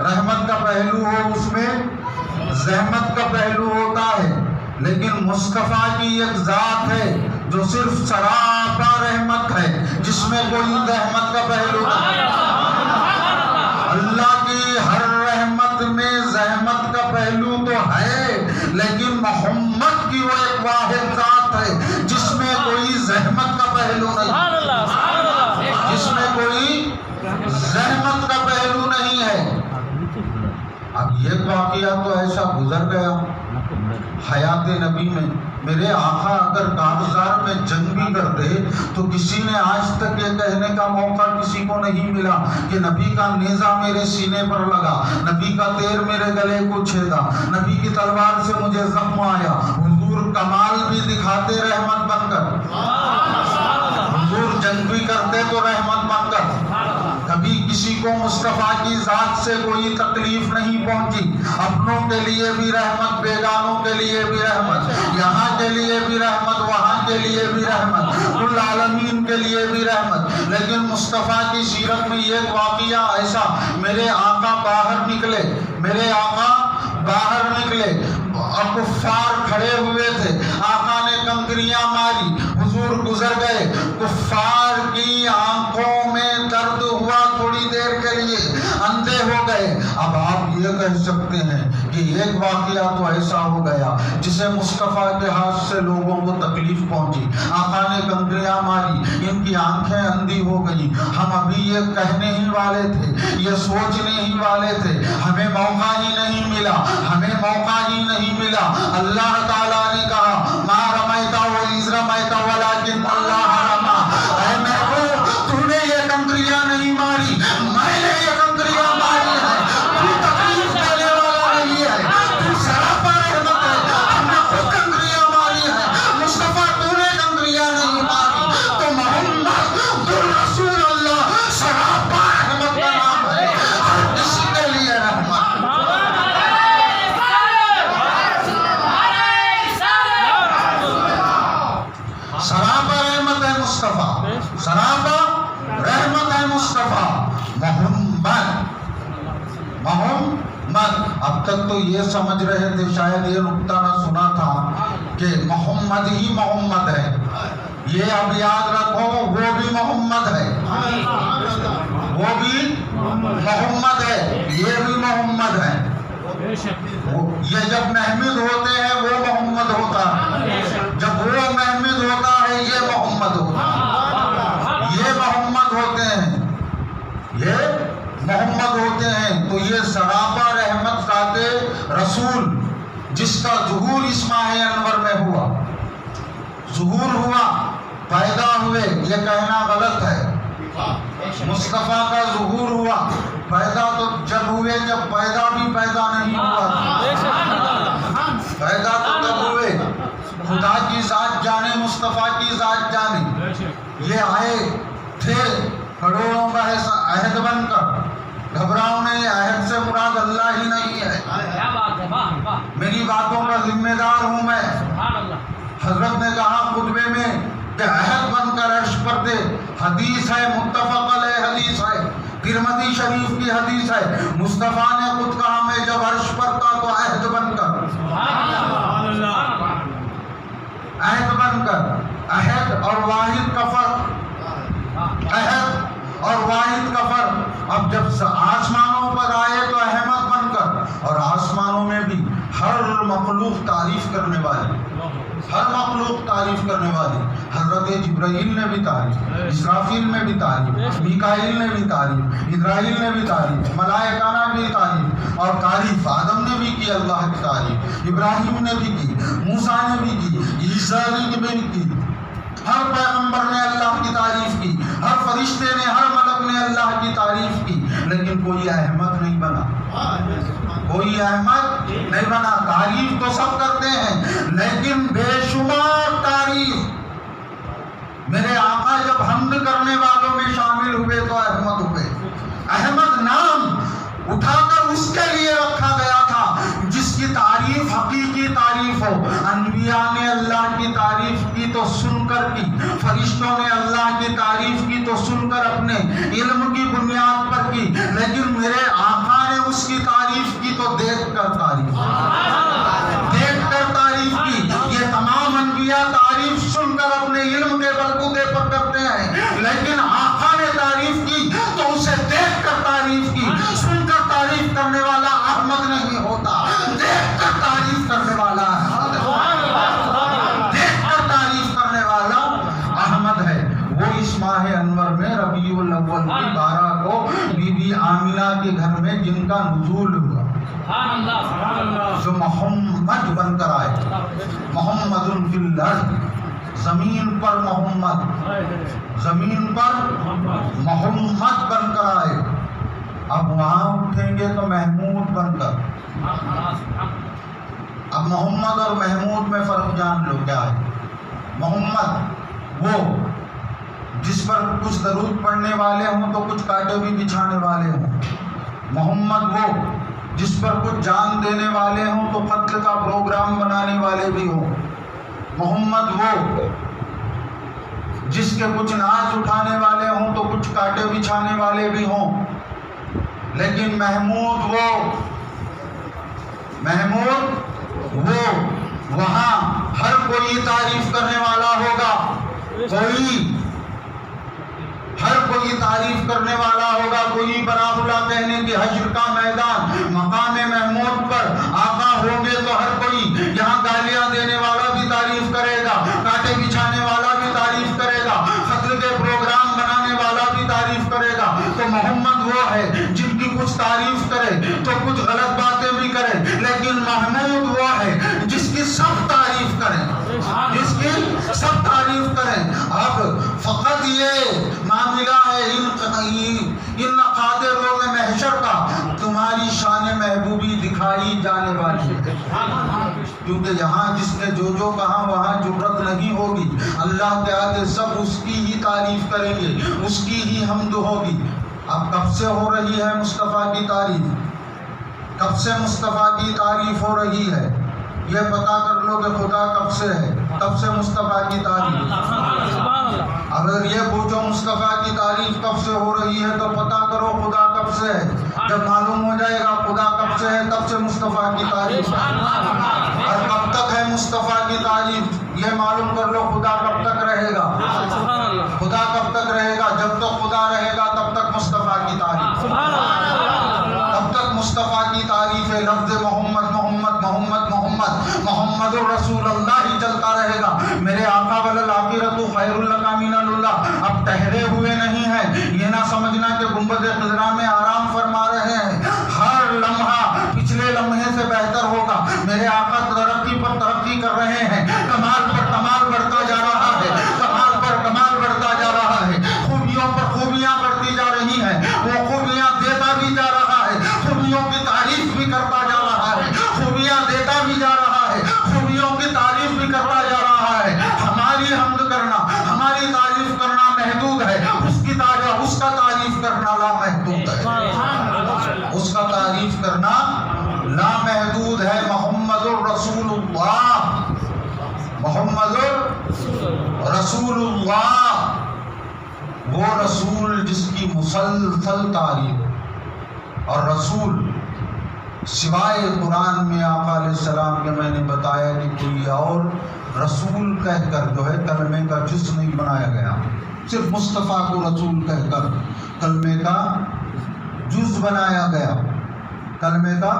رحمت کا پہلو ہو اس میں زحمت کا پہلو ہوتا ہے، لیکن مصطفیٰ کی ایک ذات ہے جو صرف سراپا رحمت ہے، جس میں کوئی زحمت کا پہلو نہیں۔ اللہ کی ہر رحمت میں زحمت کا پہلو تو ہے، لیکن محمد کی وہ ایک واحد ذات ہے جس میں کوئی زحمت کا پہلو نہیں، جس میں کوئی زحمت کا پہلو نہیں ہے۔ اب یہ واقعہ تو ایسا گزر گیا حیات نبی میں، میرے آقا اگر کارزار میں جنگ بھی کرتے تو کسی نے آج تک یہ کہنے کا موقع کسی کو نہیں ملا کہ نبی کا نیزہ میرے سینے پر لگا، نبی کا تیر میرے گلے کو چھیدا، نبی کی تلوار سے مجھے زخم آیا۔ حضور کمال بھی دکھاتے رحمت بن کر، حضور جنگ بھی کرتے تو رحمت بن کر۔ کبھی کسی کو مصطفیٰ کی ذات سے کوئی تکلیف نہیں پہنچی، اپنوں کے لیے بھی رحمت، بیگانوں کے لیے بھی رحمت، یہاں کے لیے بھی رحمت، وہاں کے لیے بھی رحمت، کل عالمین کے لیے بھی رحمت۔ لیکن مصطفیٰ کی سیرت میں یہ واقعہ ایسا، میرے آقا باہر نکلے، میرے آقا باہر نکلے، کفار کھڑے ہوئے تھے، آقا نے کنکریاں ماری، حضور گزر گئے، کفار کی آنکھوں میں درد ہوا، تھوڑی دیر کے لیے اندھے ہو گئے۔ اب آپ یہ کہہ سکتے ہیں کہ ایک واقعہ تو ایسا ہو گیا جسے مصطفیٰ کے ہاتھ سے لوگوں کو تکلیف پہنچی، آقا نے کنکریاں ماری، ان کی آنکھیں اندھی ہو گئی۔ ہم ابھی یہ کہنے ہی والے تھے، یہ سوچنے ہی والے تھے، ہمیں موقع ہی نہیں ملا، ہمیں موقع ہی نہیں ملا۔ اللہ تعالیٰ نے کہا ما رمیت وإذ رمیت ولکن اللہ رمی، اے محبوب تو نے یہ کنکریاں نہیں ماری، میں نے یہ کنکریاں ماری ہے، تو تکلیف دینے والا نہیں ہے، تو سراپا رحمت ہے، ہم نے خود کنکریاں ماری ہے، مصطفیٰ تو نے کنکریاں نہیں ماری۔ تو محمد رسول اللہ سراپا کا نام ہے، ہر کسی کے لیے رحمت۔ سراپا رحمت ہے مصطفیٰ، سراپا رحمت ہے مصطفیٰ محمد۔ اب تک تو یہ سمجھ رہے تھے، شاید یہ نکتہ نہ سنا تھا کہ محمد ہی محمد ہے۔ یہ اب یاد رکھو، وہ بھی محمد ہے، وہ بھی محمد ہے، یہ بھی محمد ہے۔ یہ جب محمد ہوتے ہیں وہ محمد ہوتا ہے، جب وہ محمد ہوتا ہے یہ محمد ہوتا ہے، یہ محمد ہوتے ہیں، یہ محمد ہوتے ہیں۔ تو یہ سراپا رحمت ذات رسول جس کا ظہور اس ماہ انور میں ہوا، ظہور ہوا، پیدا ہوئے، یہ کہنا غلط ہے۔ مصطفیٰ کا ظہور ہوا، پیدا تو جب ہوئے جب پیدا بھی پیدا نہیں ہوا، پیدا تو تب ہوئے، خدا کی ذات جانے، مصطفیٰ کی ذات جانے۔ یہ آئے تھے کروڑوں کا عہد بن کر، گھبراؤ نہیں، عہد سے مراد اللہ ہی نہیں ہے، میری باتوں کا ذمہ دار ہوں میں۔ حضرت نے کہا خطبے میں کہ عہد بن کر عرش پر دے، حدیث ہے، متفق علیہ حدیث ہے، ترمذی شریف کی حدیث ہے۔ مصطفیٰ نے خود کہا میں جب عرش پر تھا تو عہد بن کر، عہد بن کر، عہد اور واحد کا فرق، عہد اور واحد کا فرق۔ اب جب آسمانوں پر آئے تو احمد بن کر، اور آسمانوں میں بھی ہر مخلوق تعریف کرنے والی، ہر مخلوق تعریف کرنے والی، حضرت جبرائیل نے بھی تعریف، اسرافیل نے بھی تعریف، میکائیل نے بھی تعریف، اسرائیل نے بھی تعریف، ملائکہ نے بھی تعریف، اور تعریف آدم نے بھی کی اللہ کی تعریف، ابراہیم نے بھی کی، موسیٰ نے بھی کی، عیسیٰ نے بھی کی، ہر پیغمبر نے اللہ کی تعریف کی، ہر فرشتے نے، ہر ملک نے اللہ کی تعریف کی، لیکن کوئی احمد نہیں بنا، کوئی احمد نہیں بنا۔ تعریف تو سب کرتے ہیں لیکن بے شمار تعریف، میرے آقا جب حمد کرنے والوں میں شامل ہوئے تو احمد ہوئے۔ احمد نام اٹھا کر اس کے لیے رکھا گیا تھا جس کی تعریف حقیقی تعریف ہو۔ انبیاء نے اللہ کی تعریف کی تو سن کر کی، فرشتوں نے اللہ کی تعریف کی تو سن کر اپنے علم کی بنیاد پر کی، لیکن میرے آقا نے اس کی تعریف کی تو دیکھ کر تعریف کی، دیکھ کر تعریف کی۔ یہ تمام انبیاء تعریف سن کر اپنے علم کے بلبوتے پر کرتے ہیں، لیکن آقا نے تعریف کی تو اسے دیکھ کر تعریف کی۔ سن کر تعریف کرنے والا احمد نہیں ہوتا، دیکھ کر تعریف کرنے والا احمد ہے، دیکھ کر تعریف کرنے والا احمد ہے۔ وہ اس ماہ انور میں ربیع الاول کی 12 کو بی بی آمنہ کے گھر میں جن کا نزول ہوا، جو محمد بن کر آئے، محمد فی الارض، زمین پر محمد، زمین پر محمد بن کر آئے۔ اب وہاں اٹھیں گے تو محمود بن کر۔ اب محمد اور محمود میں فرق جان لو کیا ہے۔ محمد وہ جس پر کچھ درود پڑھنے والے ہوں تو کچھ کانٹے بھی بچھانے والے ہوں، محمد وہ جس پر کچھ جان دینے والے ہوں تو قتل کا پروگرام بنانے والے بھی ہوں، محمد وہ جس کے کچھ ناز اٹھانے والے ہوں تو کچھ کانٹے بچھانے والے بھی ہوں، لیکن محمود وہ وہاں ہر کوئی تعریف کرنے والا ہوگا، ہر کوئی تعریف کرنے والا ہوگا، کوئی براہلا کہنے کہ حشر کا میدان مقام محمود پر آقا ہوں گے تو ہر کوئی یہاں گالیاں دینے والا بھی تعریف کرے گا، کانٹے بچھانے والا بھی تعریف کرے گا، قتل کے پروگرام بنانے والا بھی تعریف کرے گا۔ تو محمد وہ ہے جن کی کچھ تعریف کرے تو کچھ غلط باتیں بھی کرے، لیکن محمود وہ ہے جس کی سب تعریف کریں، جس کی سب تعریف کریں۔ اب فقط یہ معاملہ ہے ان قادر روز محشر کا، تمہاری شان محبوبی دکھائی جانے والی ہے، کیونکہ یہاں جس نے جو کہا وہاں جرت نہیں ہوگی، اللہ کے آگے سب اس کی ہی تعریف کریں گے، اس کی ہی حمد ہوگی۔ اب کب سے ہو رہی ہے مصطفیٰ کی تعریف؟ کب سے مصطفیٰ کی تعریف ہو رہی ہے؟ یہ پتا کر لو کہ خدا کب سے ہے، کب سے مصطفیٰ کی تعریف۔ اگر یہ پوچھو مصطفیٰ کی تعریف کب سے ہو رہی ہے تو پتا کرو خدا کب سے ہے۔ جب معلوم ہو جائے گا خدا کب سے ہے تب سے مصطفیٰ کی تعریف۔ اور کب تک ہے مصطفیٰ کی تعریف یہ معلوم کر لو خدا کب تک رہے گا۔ خدا کب تک رہے گا؟ جب تک خدا رہے گا تب تک مصطفیٰ کی تعریف، تب تک مصطفیٰ کی تعریف ہے۔ لفظ محمد محمد محمد محمد محمد الرسول اللہ ہی چلتا رہے گا۔ میرے آقا وللآخرۃ خیر لک من اللہ اب ٹھہرے ہوئے نہیں ہیں۔ یہ نہ سمجھنا کہ گنبد خضرا میں آرام فرما رہے ہیں، ہر لمحہ پچھلے لمحے سے بہتر ہوگا۔ میرے آقا ترقی پر ترقی کر رہے ہیں، کمال پر کمال بڑھتا جا رہا ہے، کمال پر کمال بڑھتا جا رہا ہے، خوبیوں پر خوبیاں بڑھتی جا رہی ہیں، وہ خوبیاں دیتا بھی جا رہا ہے، خوبیوں کی تعریف بھی کرتا جا رہا ہے، خوبیاں دیتا بھی جا رہا ہے، خوبیوں کی تعریف بھی کرتا جا رہا ہے۔ ہماری حمد کرنا، ہماری تعریف کرنا محدود ہے، اس کا تعریف کرنا لامحدود ہے، اس کا تعریف کرنا لامحدود ہے۔ محمد الرسول اللہ، محمد الرسول اللہ، وہ رسول جس کی مسلسل تعریف، اور رسول سوائے قرآن میں آقا علیہ السلام کے میں نے بتایا کہ کوئی اور رسول کہہ کر جو ہے کلمے کا جز نہیں بنایا گیا، صرف مصطفیٰ کو رسول کہہ کر کلمے کا جز بنایا گیا، کلمے کا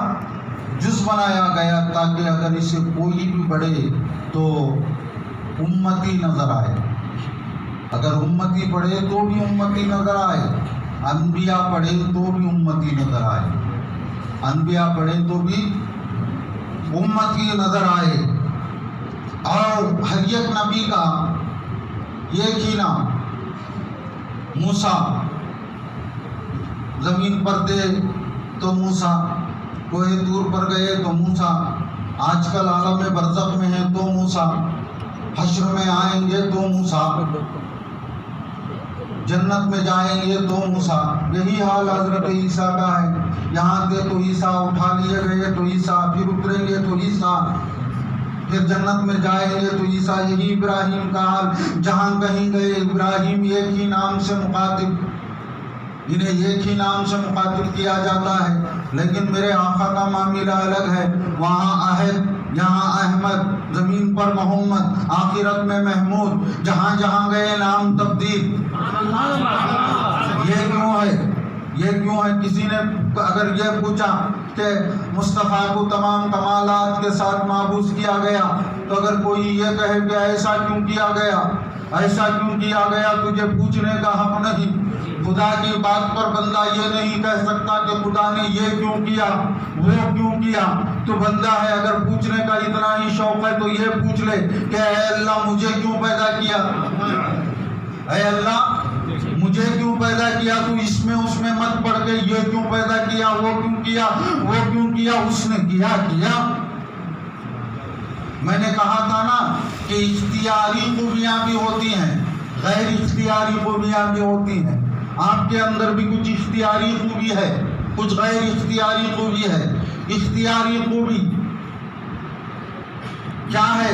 جز بنایا گیا تاکہ اگر اسے کوئی بھی پڑھے تو امتی نظر آئے، اگر امتی پڑھے تو بھی امتی نظر آئے، انبیاء پڑھے تو بھی امتی نظر آئے، انبیاء پڑھے تو بھی امتی نظر آئے۔ اور ہر ایک نبی کا ایک ہی نام، موسیٰ، زمین پر تھے تو موسیٰ، کوہ طور پر گئے تو موسیٰ، آج کل عالم برزخ میں ہیں تو موسیٰ، حشر میں آئیں گے تو موسیٰ، جنت میں جائیں گے تو موسیٰ۔ یہی حال حضرت عیسیٰ کا ہے، یہاں تھے تو عیسیٰ، اٹھا لیے گئے تو عیسیٰ، پھر اتریں گے تو عیسیٰ، پھر جنت میں جائیں گے تو عیسیٰ۔ یہی ابراہیم کا حال، جہاں کہیں گئے ابراہیم ایک ہی نام سے مخاطب، انہیں ایک ہی نام سے مخاطب کیا جاتا ہے، لیکن میرے آقا کا معاملہ الگ ہے، وہاں عہد، یہاں احمد، زمین پر محمد، آخرت میں محمود، جہاں جہاں گئے نام تبدیل۔ یہ کیوں ہے؟ یہ کیوں ہے؟ کسی نے اگر یہ پوچھا کہ مصطفیٰ کو تمام کمالات کے ساتھ معبوس کیا گیا تو اگر کوئی یہ کہے کہ ایسا کیوں کیا گیا، ایسا کیوں کیا گیا، تجھے پوچھنے کا حق نہیں۔ خدا کی بات پر بندہ یہ نہیں کہہ سکتا کہ خدا نے یہ کیوں کیا، وہ کیوں کیا۔ تو بندہ ہے، اگر پوچھنے کا اتنا ہی شوق ہے تو یہ پوچھ لے کہ اے اللہ مجھے کیوں پیدا کیا، اے اللہ مجھے کیوں پیدا کیا۔ تو اس میں مت پڑھ کے یہ کیوں پیدا کیا، وہ کیوں کیا، وہ کیوں کیا، اس نے کیا۔ میں نے کہا تھا نا کہ اختیاری خوبیاں بھی ہوتی ہیں، غیر اختیاری خوبیاں بھی ہوتی ہیں۔ آپ کے اندر بھی کچھ اختیاری خوبی ہے، کچھ غیر اختیاری خوبی ہے۔ اختیاری خوبی کیا ہے؟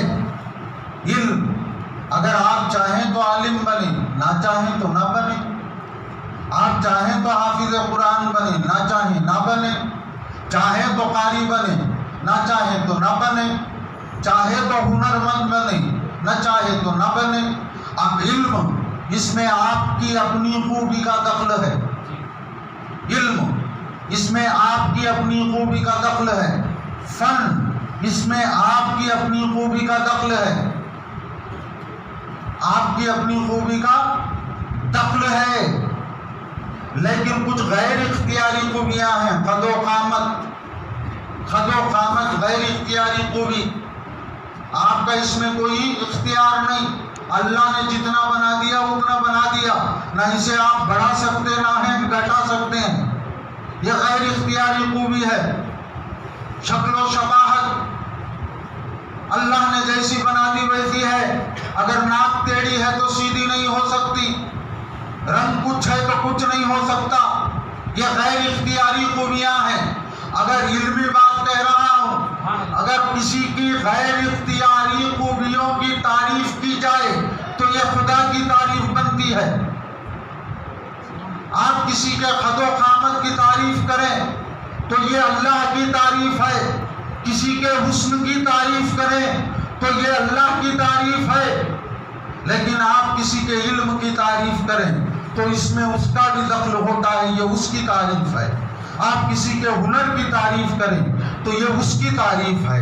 علم۔ اگر آپ چاہیں تو عالم بنے، نہ چاہیں تو نہ بنے۔ آپ چاہیں تو حافظ قرآن بنے، نہ چاہیں نہ بنے۔ چاہیں تو قاری بنے، نہ چاہیں تو نہ بنے۔ چاہے تو ہنرمند بنے، نہ چاہے تو نہ بنے۔ اب علم، اس میں آپ کی اپنی خوبی کا دخل ہے، علم اس میں آپ کی اپنی خوبی کا دخل ہے، فن اس میں آپ کی اپنی خوبی کا دخل ہے، آپ کی اپنی خوبی کا دخل ہے۔ لیکن کچھ غیر اختیاری خوبیاں ہیں، قد و قامت غیر اختیاری خوبی، آپ کا اس میں کوئی اختیار نہیں، اللہ نے جتنا بنا دیا اتنا بنا دیا، نہ اسے آپ بڑھا سکتے نہ ہیں گھٹا سکتے ہیں، یہ غیر اختیاری خوبی ہے۔ شکل و شباہت اللہ نے جیسی بنا دی ویسی ہے، اگر ناک ٹیڑھی ہے تو سیدھی نہیں ہو سکتی، رنگ کچھ ہے تو کچھ نہیں ہو سکتا، یہ غیر اختیاری خوبیاں ہیں. اگر علمی بات کہہ رہا ہوں، اگر کسی کی غیر اختیاری خوبیوں کی تعریف کی جائے تو یہ خدا کی تعریف بنتی ہے. آپ کسی کے خد و قامت کی تعریف کریں تو یہ اللہ کی تعریف ہے. کسی کے حسن کی تعریف کریں تو یہ اللہ کی تعریف ہے. لیکن آپ کسی کے علم کی تعریف کریں تو اس میں اس کا بھی دخل ہوتا ہے، یہ اس کی تعریف ہے. آپ کسی کے ہنر کی تعریف کریں تو یہ اس کی تعریف ہے.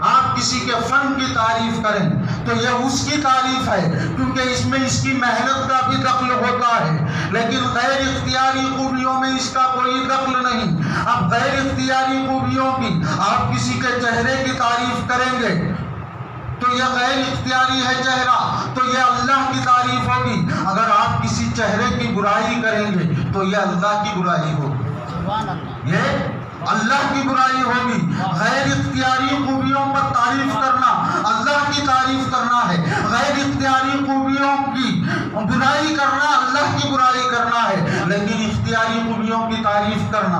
آپ کسی کے فن کی تعریف کریں تو یہ اس کی تعریف ہے، کیونکہ اس میں اس کی محنت کا بھی دخل ہوتا ہے. لیکن غیر اختیاری خوبیوں میں اس کا کوئی دخل نہیں. اب غیر اختیاری خوبیوں کی آپ کسی کے چہرے کی تعریف کریں گے تو یہ غیر اختیاری ہے چہرہ، تو یہ اللہ کی تعریف ہوگی. اگر آپ کسی چہرے کی برائی کریں گے تو یہ اللہ کی برائی ہوگی، یہ اللہ کی برائی ہوگی. غیر اختیاری خوبیوں پر تعریف کرنا اللہ کی تعریف کرنا ہے، غیر اختیاری خوبیوں کی برائی کرنا اللہ کی برائی کرنا ہے. لیکن اختیاری خوبیوں کی تعریف کرنا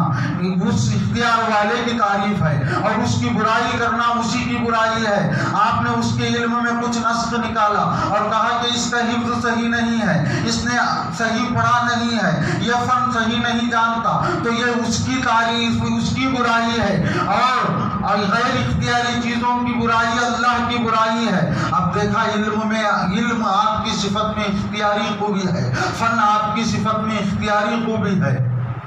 اس اختیار والے کی تعریف ہے، اور اس کی برائی کرنا اسی کی برائی ہے. آپ نے اس کے علم میں کچھ نسخ نکالا اور کہا کہ اس کا حفظ صحیح نہیں ہے، اس نے صحیح پڑھا نہیں ہے، یہ فن صحیح نہیں جانتا، تو یہ اس کی تعریف اس کی برائی ہے. اور غیر اختیاری چیزوں کی برائی اللہ کی برائی ہے. اب دیکھا علم آپ کی صفت میں اختیاری خوبی ہے، فن آپ کی صفت میں اختیاری خوبی ہے،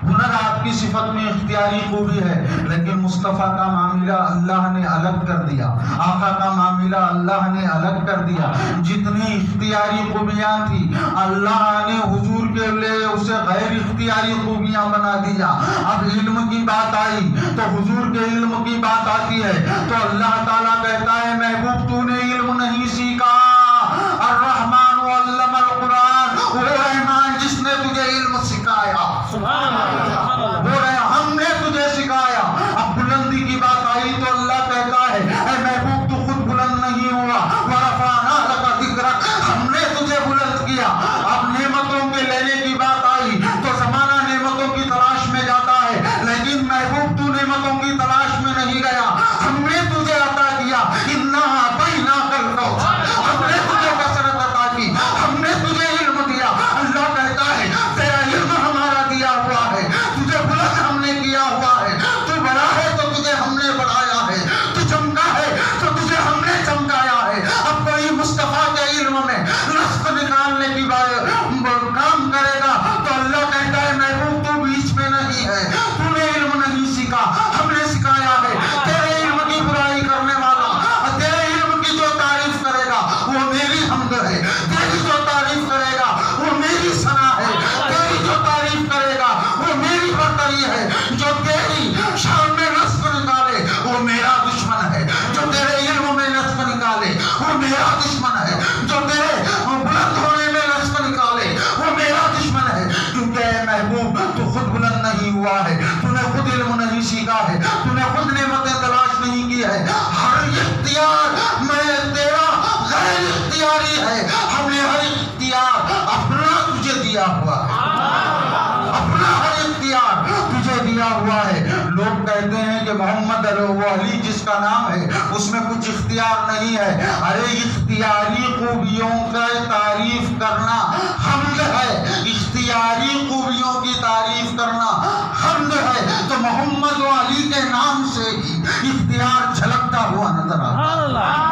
ہنر آپ کی صفت میں اختیاری خوبی ہے. لیکن مصطفیٰ کا معاملہ اللہ نے الگ کر دیا، آقا کا معاملہ اللہ نے الگ کر دیا. جتنی اختیاری خوبیاں تھی اللہ نے حضور کے لیے اسے غیر اختیاری خوبیاں بنا دیا. اب علم کی بات آئی تو حضور کے علم کی بات آتی ہے تو اللہ تعالیٰ کہتا ہے محبوب تو نے علم نہیں سیکھا. الرحمن علم القرآن، وہ رحمان جس نے تجھے علم سکھایا، وہ ہم نے تجھے سکھایا. اب بلندی کی بات آئی تو اللہ کہتا ہے اے محبوب تو خود بلند نہیں ہوا، ورفعنا لک ذکرک، ہم نے تجھے بلند کیا. اب نعمتوں کے لینے کی بات آئی تو زمانہ نعمتوں کی تلاش میں جاتا ہے، لیکن محبوب تو نعمتوں کی تلاش میں نہیں گیا، ہم نے تجھے عطا کیا. انا اعطیناک الکوثر، ہم نے تجھے کثرت عطا کی، ہم نے تجھے علم دیا. اللہ کہتا ہے تیرا علم ہمارا دیا ہوا ہے، تجھے بلند ہم نے کیا ہوا ہے. تو بڑا ہے تو تجھے ہم نے بڑھایا ہے، تو چمکا ہے تو تجھے ہم نے چمکایا ہے. اب کوئی مصطفیٰ کے علم میں نسخ نکالنے کی کام کرے گا تو اللہ کہتا ہے محبوب تو بیچ میں نہیں ہے، تو نے علم نہیں سیکھا، ہم نے سکھایا ہے. تیرے علم کی برائی کرنے والا تیرے علم کی جو تعریف کرے گا وہ میری حمد ہے، تیری جو تعریف کرے گا وہ میری ثنا ہے، تیری جو تعریف کرے گا وہ میری برتری ہے. جو تیری شان میں نسخ نکالے وہ میرا دشمن ہے، جو تیرے علم میں نسخ نکالے وہ میرا دشمن ہے، جو تیرے بلند ہونے میں نسخ نکالے وہ میرا دشمن ہے. کیونکہ اے محبوب تو خود بلند نہیں ہوا ہے، تو نے خود علم نہیں سیکھا ہے، تو نے خود نعمتیں تلاش نہیں کی ہے. ہر اختیار میں تیرا غیر اختیاری ہے، ہم نے ہر اختیار اپنا تجھے دیا ہوا ہے، اپنا ہر اختیار تجھے دیا ہوا ہے. لوگ کہتے ہیں کہ محمد علی جس کا نام ہے اس میں کچھ اختیار نہیں ہے. ارے اختیاری خوبیوں کا تعریف کرنا حمد ہے، اختیاری خوبیوں کی تعریف کرنا حمد ہے. تو محمد علی کے نام سے ہی اختیار جھلکتا ہوا نظر آتا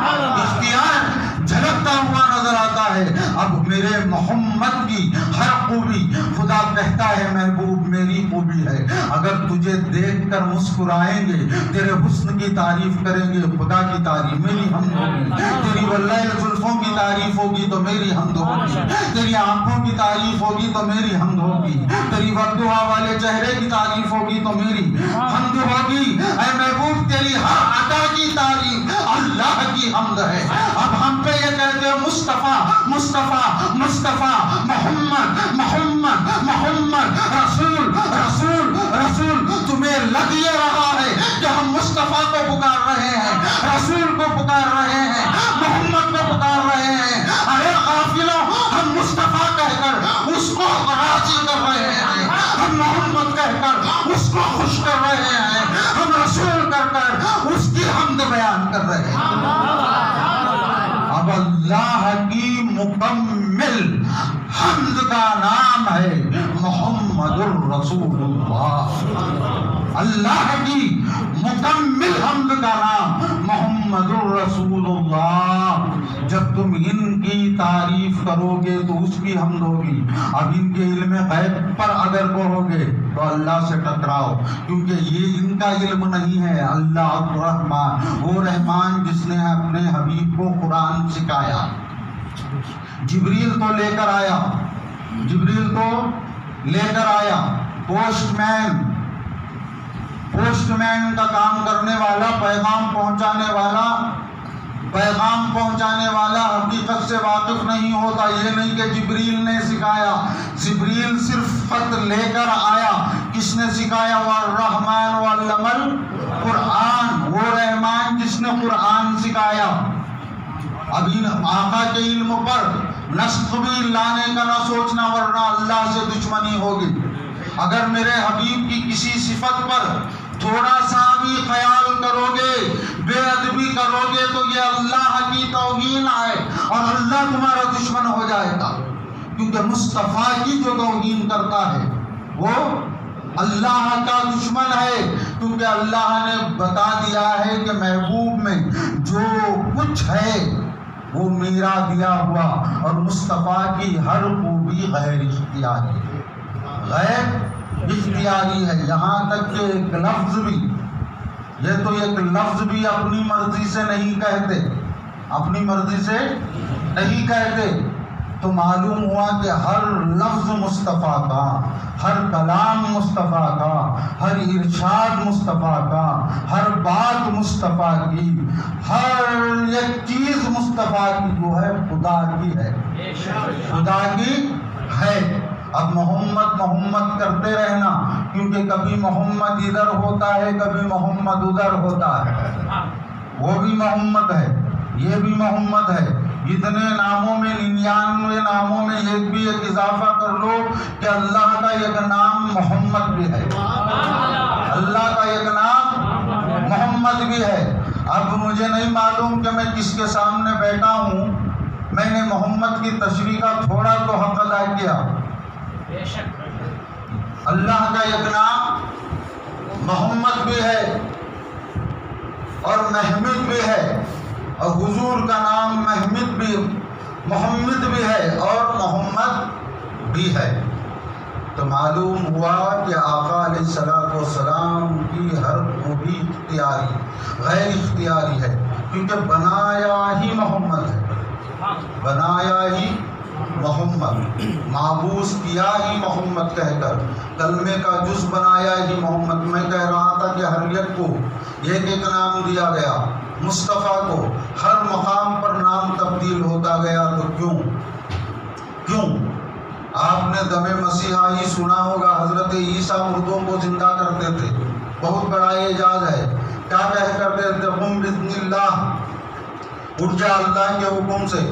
ہے، اختیار جھلکتا ہوا نظر آتا ہے. اب میرے محمد کی ہر خوبی خدا کہتا ہے محبوب میری خوبی ہے. اگر تجھے دیکھ کر مسکرائیں گے، تیرے حسن کی تعریف کریں گے، خدا کی تعریف میری حمد ہوگی. تیری واللہ زلفوں کی تعریف ہوگی تو میری حمد ہوگی، تیری آنکھوں کی تعریف ہوگی تو میری حمد ہوگی، تیری وردھا والے چہرے کی تعریف ہوگی تو میری حمد ہوگی. اے محبوب تیری ہر عطا کی تعریف اللہ کی حمد ہے. اب ہم پہ یہ کہتے ہیں مصطفیٰ مصطفیٰ مصطفیٰ، محمد محمد محمد، رسول رسول رسول. تمہیں لگ یہ رہا ہے کہ ہم مصطفیٰ کو پکار رہے ہیں، رسول کو پکار رہے ہیں، محمد کو پکار رہے ہیں. ارے غافلوں، ہم مصطفیٰ کہہ کر اس کو راضی کر رہے ہیں، ہم محمد کہہ کر کو خوش کر رہے ہیں، ہم رسول کر اس کی حمد بیان کر رہے ہیں۔ اب اللہ کی مکمل حمد کا نام ہے محمد الرسول اللہ۔ اللہ کی مکمل حمد کا نام محمد الرسول اللہ۔ جب تم ان کی تعریف کرو گے تو اس کی حمد ہوگی۔ اب ان کے علم غیب پر اگر کہو گے تو اللہ سے ٹکراؤ، کیونکہ یہ ان کا علم نہیں ہے۔ اللہ الرحمن، وہ رحمان جس نے اپنے حبیب کو قرآن سکھایا۔ جبریل تو لے کر آیا، جبریل تو لے کر آیا، پوسٹ مین کا کام کرنے والا، پیغام پہنچانے والا حقیقت سے واقف نہیں ہوتا۔ یہ نہیں کہ جبریل نے سکھایا، جبریل صرف خط لے کر آیا۔ کس نے سکھایا؟ والرحمن علم القرآن، وہ رحمان جس نے قرآن سکھایا۔ اب ان آقا کے علم پر نسخ بھی لانے کا نہ سوچنا، ورنہ اللہ سے دشمنی ہوگی۔ اگر میرے حبیب کی کسی صفت پر تھوڑا سا بھی خیال کرو گے، بے ادبی کرو گے، تو یہ اللہ کی توہین ہے اور اللہ تمہارا دشمن ہو جائے گا، کیونکہ مصطفیٰ کی جو توہین کرتا ہے وہ اللہ کا دشمن ہے، کیونکہ اللہ نے بتا دیا ہے کہ محبوب میں جو کچھ ہے وہ میرا دیا ہوا، اور مصطفیٰ کی ہر خوبی غیر اختیاری ہے، غیر اختیاری ہے۔ یہاں تک کہ ایک لفظ بھی، یہ تو ایک لفظ بھی اپنی مرضی سے نہیں کہتے، اپنی مرضی سے نہیں کہتے، تو معلوم ہوا کہ ہر لفظ مصطفیٰ کا، ہر کلام مصطفیٰ کا، ہر ارشاد مصطفیٰ کا، ہر بات مصطفیٰ کی، ہر ایک چیز مصطفیٰ کی جو ہے خدا کی ہے، خدا کی ہے۔ اب محمد کرتے رہنا، کیونکہ کبھی محمد ادھر ہوتا ہے، کبھی محمد ادھر ہوتا ہے، وہ بھی محمد ہے، یہ بھی محمد ہے۔ اتنے ناموں میں 99 ناموں میں ایک بھی ایک اضافہ کر لو کہ اللہ کا ایک نام محمد بھی ہے، اللہ کا ایک نام محمد بھی ہے۔ اب مجھے نہیں معلوم کہ میں کس کے سامنے بیٹھا ہوں، میں نے محمد کی تشریح کا تھوڑا تو حق ادا کیا۔ اللہ کا ایک نام محمد بھی ہے اور محمد بھی ہے، اور حضور کا نام محمد بھی ہے اور محمد بھی ہے۔ تو معلوم ہوا کہ آقا علیہ السلام کی ہر خوبی اختیاری غیر اختیاری ہے، کیونکہ بنایا ہی محمد ہے، بنایا ہی محمد، معبوس کیا ہی محمد کہہ کر، کلمے کا جز بنایا ہی محمد۔ میں کہہ رہا تھا کہ ہر ایک کو ایک ایک نام دیا گیا، مصطفیٰ کو ہر مقام پر نام تبدیل ہوتا گیا، تو کیوں؟ آپ نے دم مسیحا ہی سنا ہوگا، حضرت عیسیٰ مردوں کو زندہ کرتے تھے، بہت بڑا اعجاز ہے۔ کیا کہہ کرتے تھے؟ قم بإذن اللہ، اٹھ جا اللہ کے حکم سے۔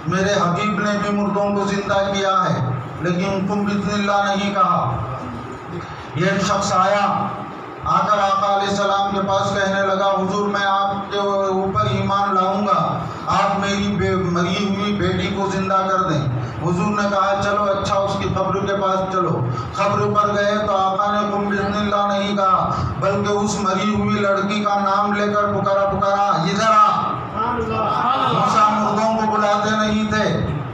میرے حبیب نے بھی مردوں کو زندہ کیا ہے، لیکن قم بإذن اللہ نہیں کہا۔ یہ ایک شخص آیا، آ کر آقا علیہ السلام کے پاس کہنے لگا، حضور میں آپ کے اوپر ایمان لاؤں گا، آپ میری مری ہوئی بیٹی کو زندہ کر دیں۔ حضور نے کہا چلو اچھا، اس کی قبر کے پاس چلو۔ قبر پر گئے تو آقا نے قم بإذن اللہ نہیں کہا، بلکہ اس مری ہوئی لڑکی کا نام لے کر پکارا، ادھر آ۔ موسیٰ مردوں کو بلاتے نہیں تھے،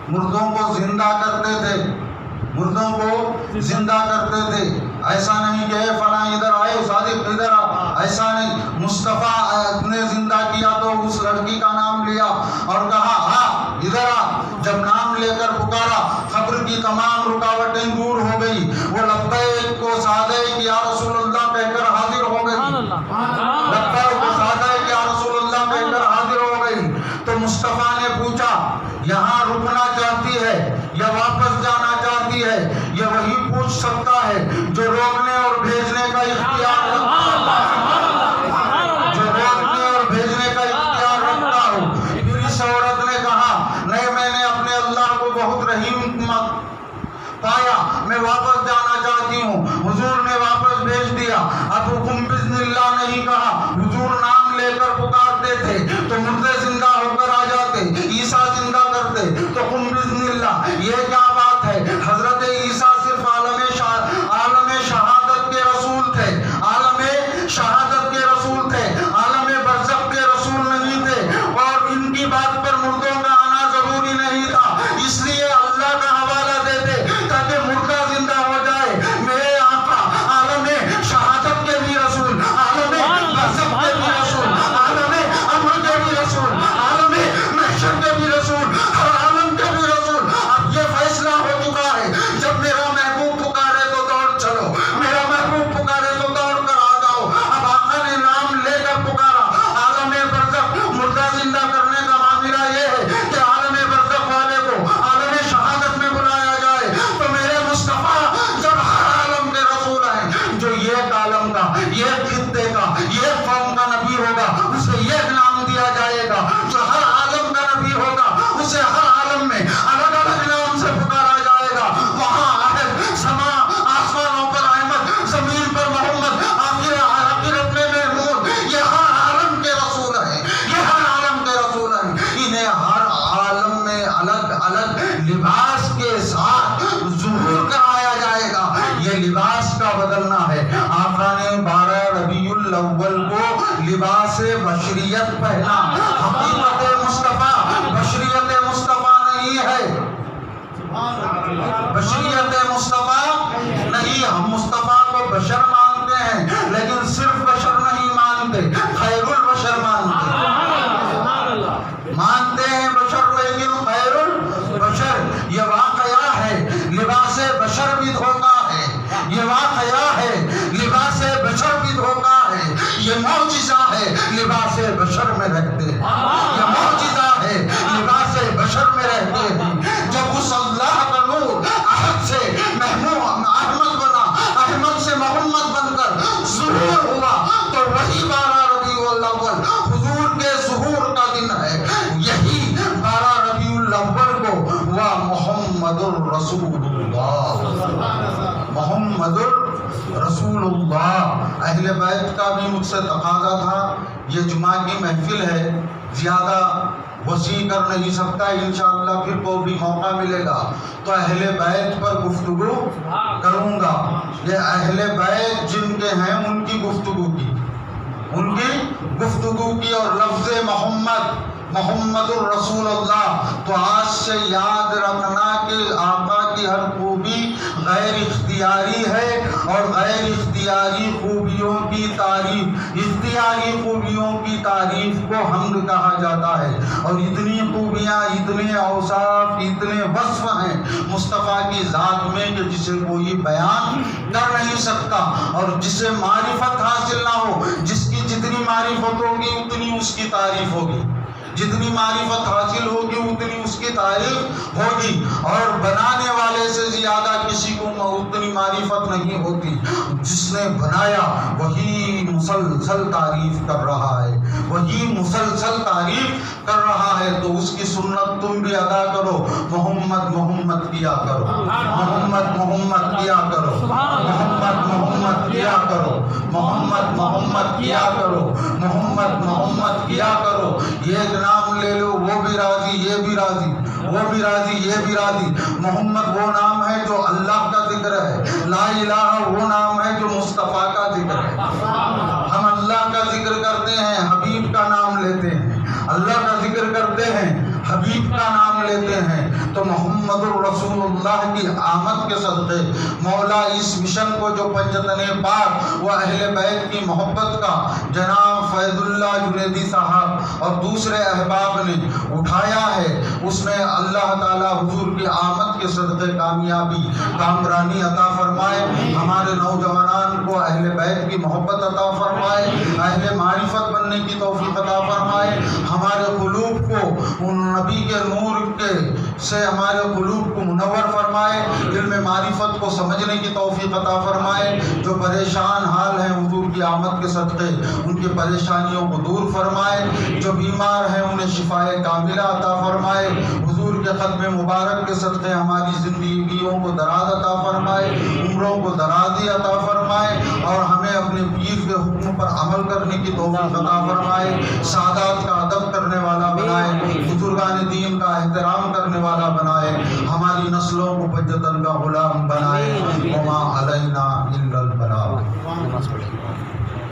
مردوں کو زندہ کرتے تھے، مردوں کو زندہ کرتے تھے۔ ایسا نہیں کہ اے فلاں ادھر آئے، صادق ادھر آ، ایسا نہیں۔ مصطفیٰ نے زندہ کیا تو اس لڑکی کا نام لیا اور کہا ادھر آ۔ جب نام لے کر پکارا، قبر کی تمام رکاوٹیں دور ہو گئی، وہ لبیک کو صادق یا رسول اللہ کہہ کر حاضر ہو گئی، لبیک کو صادق یا رسول اللہ کہہ کر حاضر ہو گئی۔ تو مصطفیٰ نے پوچھا، یہاں رکنا چاہتی ہے یا واپس جانا چاہتی ہے؟ یہ وہی پوچھ سکتا ہے جو روکنے اور بھیجنے کا دیا. اب حکم بسم اللہ نہیں کہا, حضور نام لے کر پکارتے تھے تو مردے زندہ ہو کر آ جاتے, عیسیٰ زندہ کرتے تو قم بسم اللہ. یہ کیا بات ہے؟ حضرت عیسیٰ صرف عالم شہادت کے رسول تھے, عالم شہادت کے رسول تھے, عالم برزخ کے رسول نہیں تھے, اور ان کی بات پر مردوں کا آنا ضروری نہیں تھا. اس لیے اللہ کا حوالہ دیتے تاکہ مردہ زندہ ہو جائے. میرے آقا عالم شہادت کے بھی رسول, عالم برزخ کے بھی رسول, عالم امر کے بھی رسول, عالم محشر کے بھی رسول, ہر عالم کے بھی رسول. اب یہ فیصلہ ہو چکا ہے, جب میرا محبوب پکارے تو دوڑ چلو, میرا محبوب پکارے تو دوڑ کر آ جاؤ. اب آقا نے نام لے کر پکارا. عالم برزخ مردہ زندہ کرنے کا معاملہ یہ ہے کہ عالم برزخ والے کو عالم شہادت میں بلایا جائے. تو میرے مصطفیٰ جب ہر عالم کے رسول ہیں, جو یہ عالم کا, یہ خطے کا, یہ قوم کا نبی ہوگا اسے یہ نام دیا جائے گا. جو ہر عالم کا نبی ہوگا اسے ہر عالم میں الگ الگ نام سے پکارا جائے گا. وہاں احد, سما آسمانوں پر احمد, زمین پر محمد, آخرت میں محمود. یہ ہر عالم کے رسول ہیں, یہ ہر عالم کے رسول ہیں. انہیں ہر عالم میں الگ الگ لباس کے ساتھ ظہور کرایا جائے گا. یہ لباس کا بدلنا ہے. آقا نے 12 ربیع الاول کو لباس بشریت پہنا. حقیقت مصطفیٰ بشریت مصطفیٰ نہیں ہے, بشریت مصطفیٰ نہیں. ہم مصطفیٰ کو بشر مانتے ہیں لیکن صرف بشر نہیں مانتے, خیر البشر مانتے ہیں بشر, لیکن خیر البشر. یہ واقعہ ہے, لباس بشر بھی دھوکا ہے. یہ واقعہ ہے, لباس بشر بھی دھوکا ہے. یہ معجزہ ہے, لباس بشر میں رہتے ہیں. یہ معجزہ ہے, لباس بشر میں رہتے ہیں. جب اس اللہ کا نور احد سے محمود احمد بنا, احمد سے محمد بن کر ظہور ہوا, تو وہی 12 ربیع الاول حضور کے ظہور کا دن ہے. یہی 12 ربیع الاول کو ہوا محمد الرسول اللہ, محمد الرسول اللہ. اہل بیت کا بھی مجھ سے تقاضا تھا, یہ جمعہ کی محفل ہے, زیادہ وسیع کر نہیں سکتا, انشاءاللہ پھر کو بھی موقع ملے گا تو اہل بیت پر گفتگو کروں گا. یہ اہل بیت جن کے ہیں ان کی گفتگو کی, ان کی گفتگو کی, اور لفظ محمد الرسول اللہ. تو آج سے یاد رکھنا کہ آقا کی ہر خوبی غیر اختیاری ہے, اور غیر اختیاری خوبیوں کی تعریف, اختیاری خوبیوں کی تعریف کو حمد کہا جاتا ہے. اور اتنی خوبیاں, اتنے اوصاف, اتنے وصف ہیں مصطفیٰ کی ذات میں کہ جسے کوئی بیان کر نہیں سکتا. اور جسے معرفت حاصل نہ ہو, جس کی جتنی معرفت ہوگی اتنی اس کی تعریف ہوگی, جتنی معرفت حاصل ہوگی اتنی اس کی تعریف ہوگی. اور بنانے والے سے زیادہ کسی کو اتنی معرفت نہیں ہوتی. جس نے بنایا وہی مسلسل تعریف کر رہا ہے, وہی مسلسل تعریف کر رہا ہے. تو اس کی سنت تم بھی ادا کرو, محمد محمد کیا کرو, محمد محمد کیا کرو, محمد محمد کیا کرو, محمد محمد کیا کرو, محمد محمد کیا کرو. یہ نام لے لو, وہ بھی راضی, یہ بھی راضی, وہ بھی راضی, یہ بھی راضی. محمد وہ نام ہے جو اللہ کا ذکر ہے, لا الہ وہ نام ہے جو مصطفیٰ کا ذکر ہے. ہم اللہ کا ذکر کرتے ہیں, حبیب کا نام لیتے ہیں, اللہ کا ذکر کرتے ہیں, حبیب کا نام لیتے ہیں. تو محمد الرسول اللہ کی آمد کے صدقے مولا اس مشن کو جو پنجتن پاک و اہل بیت کی محبت کا جناب فیض اللہ جنیدی صاحب اور دوسرے احباب نے اٹھایا ہے, اس میں اللہ تعالیٰ حضور کی آمد کے صدقے کامیابی, کامرانی عطا فرمائے. ہمارے نوجوانان کو اہل بیت کی محبت عطا فرمائے, اہل معرفت بننے کی توفیق عطا فرمائے. ہمارے قلوب کو ان نبی کے نور کے سے ہمارے قلوب کو منور فرمائے, علم معرفت کو سمجھنے کی توفیق عطا فرمائے. جو پریشان حال ہیں حضور کی کی آمد کے صدقے ان کی پریشانیوں کو دور فرمائے، جو بیمار ہیں انہیں شفائے کاملہ عطا فرمائے، حضور کے ختم مبارک کے صدقے ہماری زندگیوں کو دراز عطا فرمائے، عمروں کو درازی عطا فرمائے، اور ہمیں اپنے پیر کے حکم پر عمل کرنے کی توفیق عطا فرمائے، سادات کا ادب کرنے والا بنائے، بزرگان دین کا احترام کرنے والا بنائے، ہماری نسلوں کو بجتن کا غلام بنائے، وما علینا الا البلاغ۔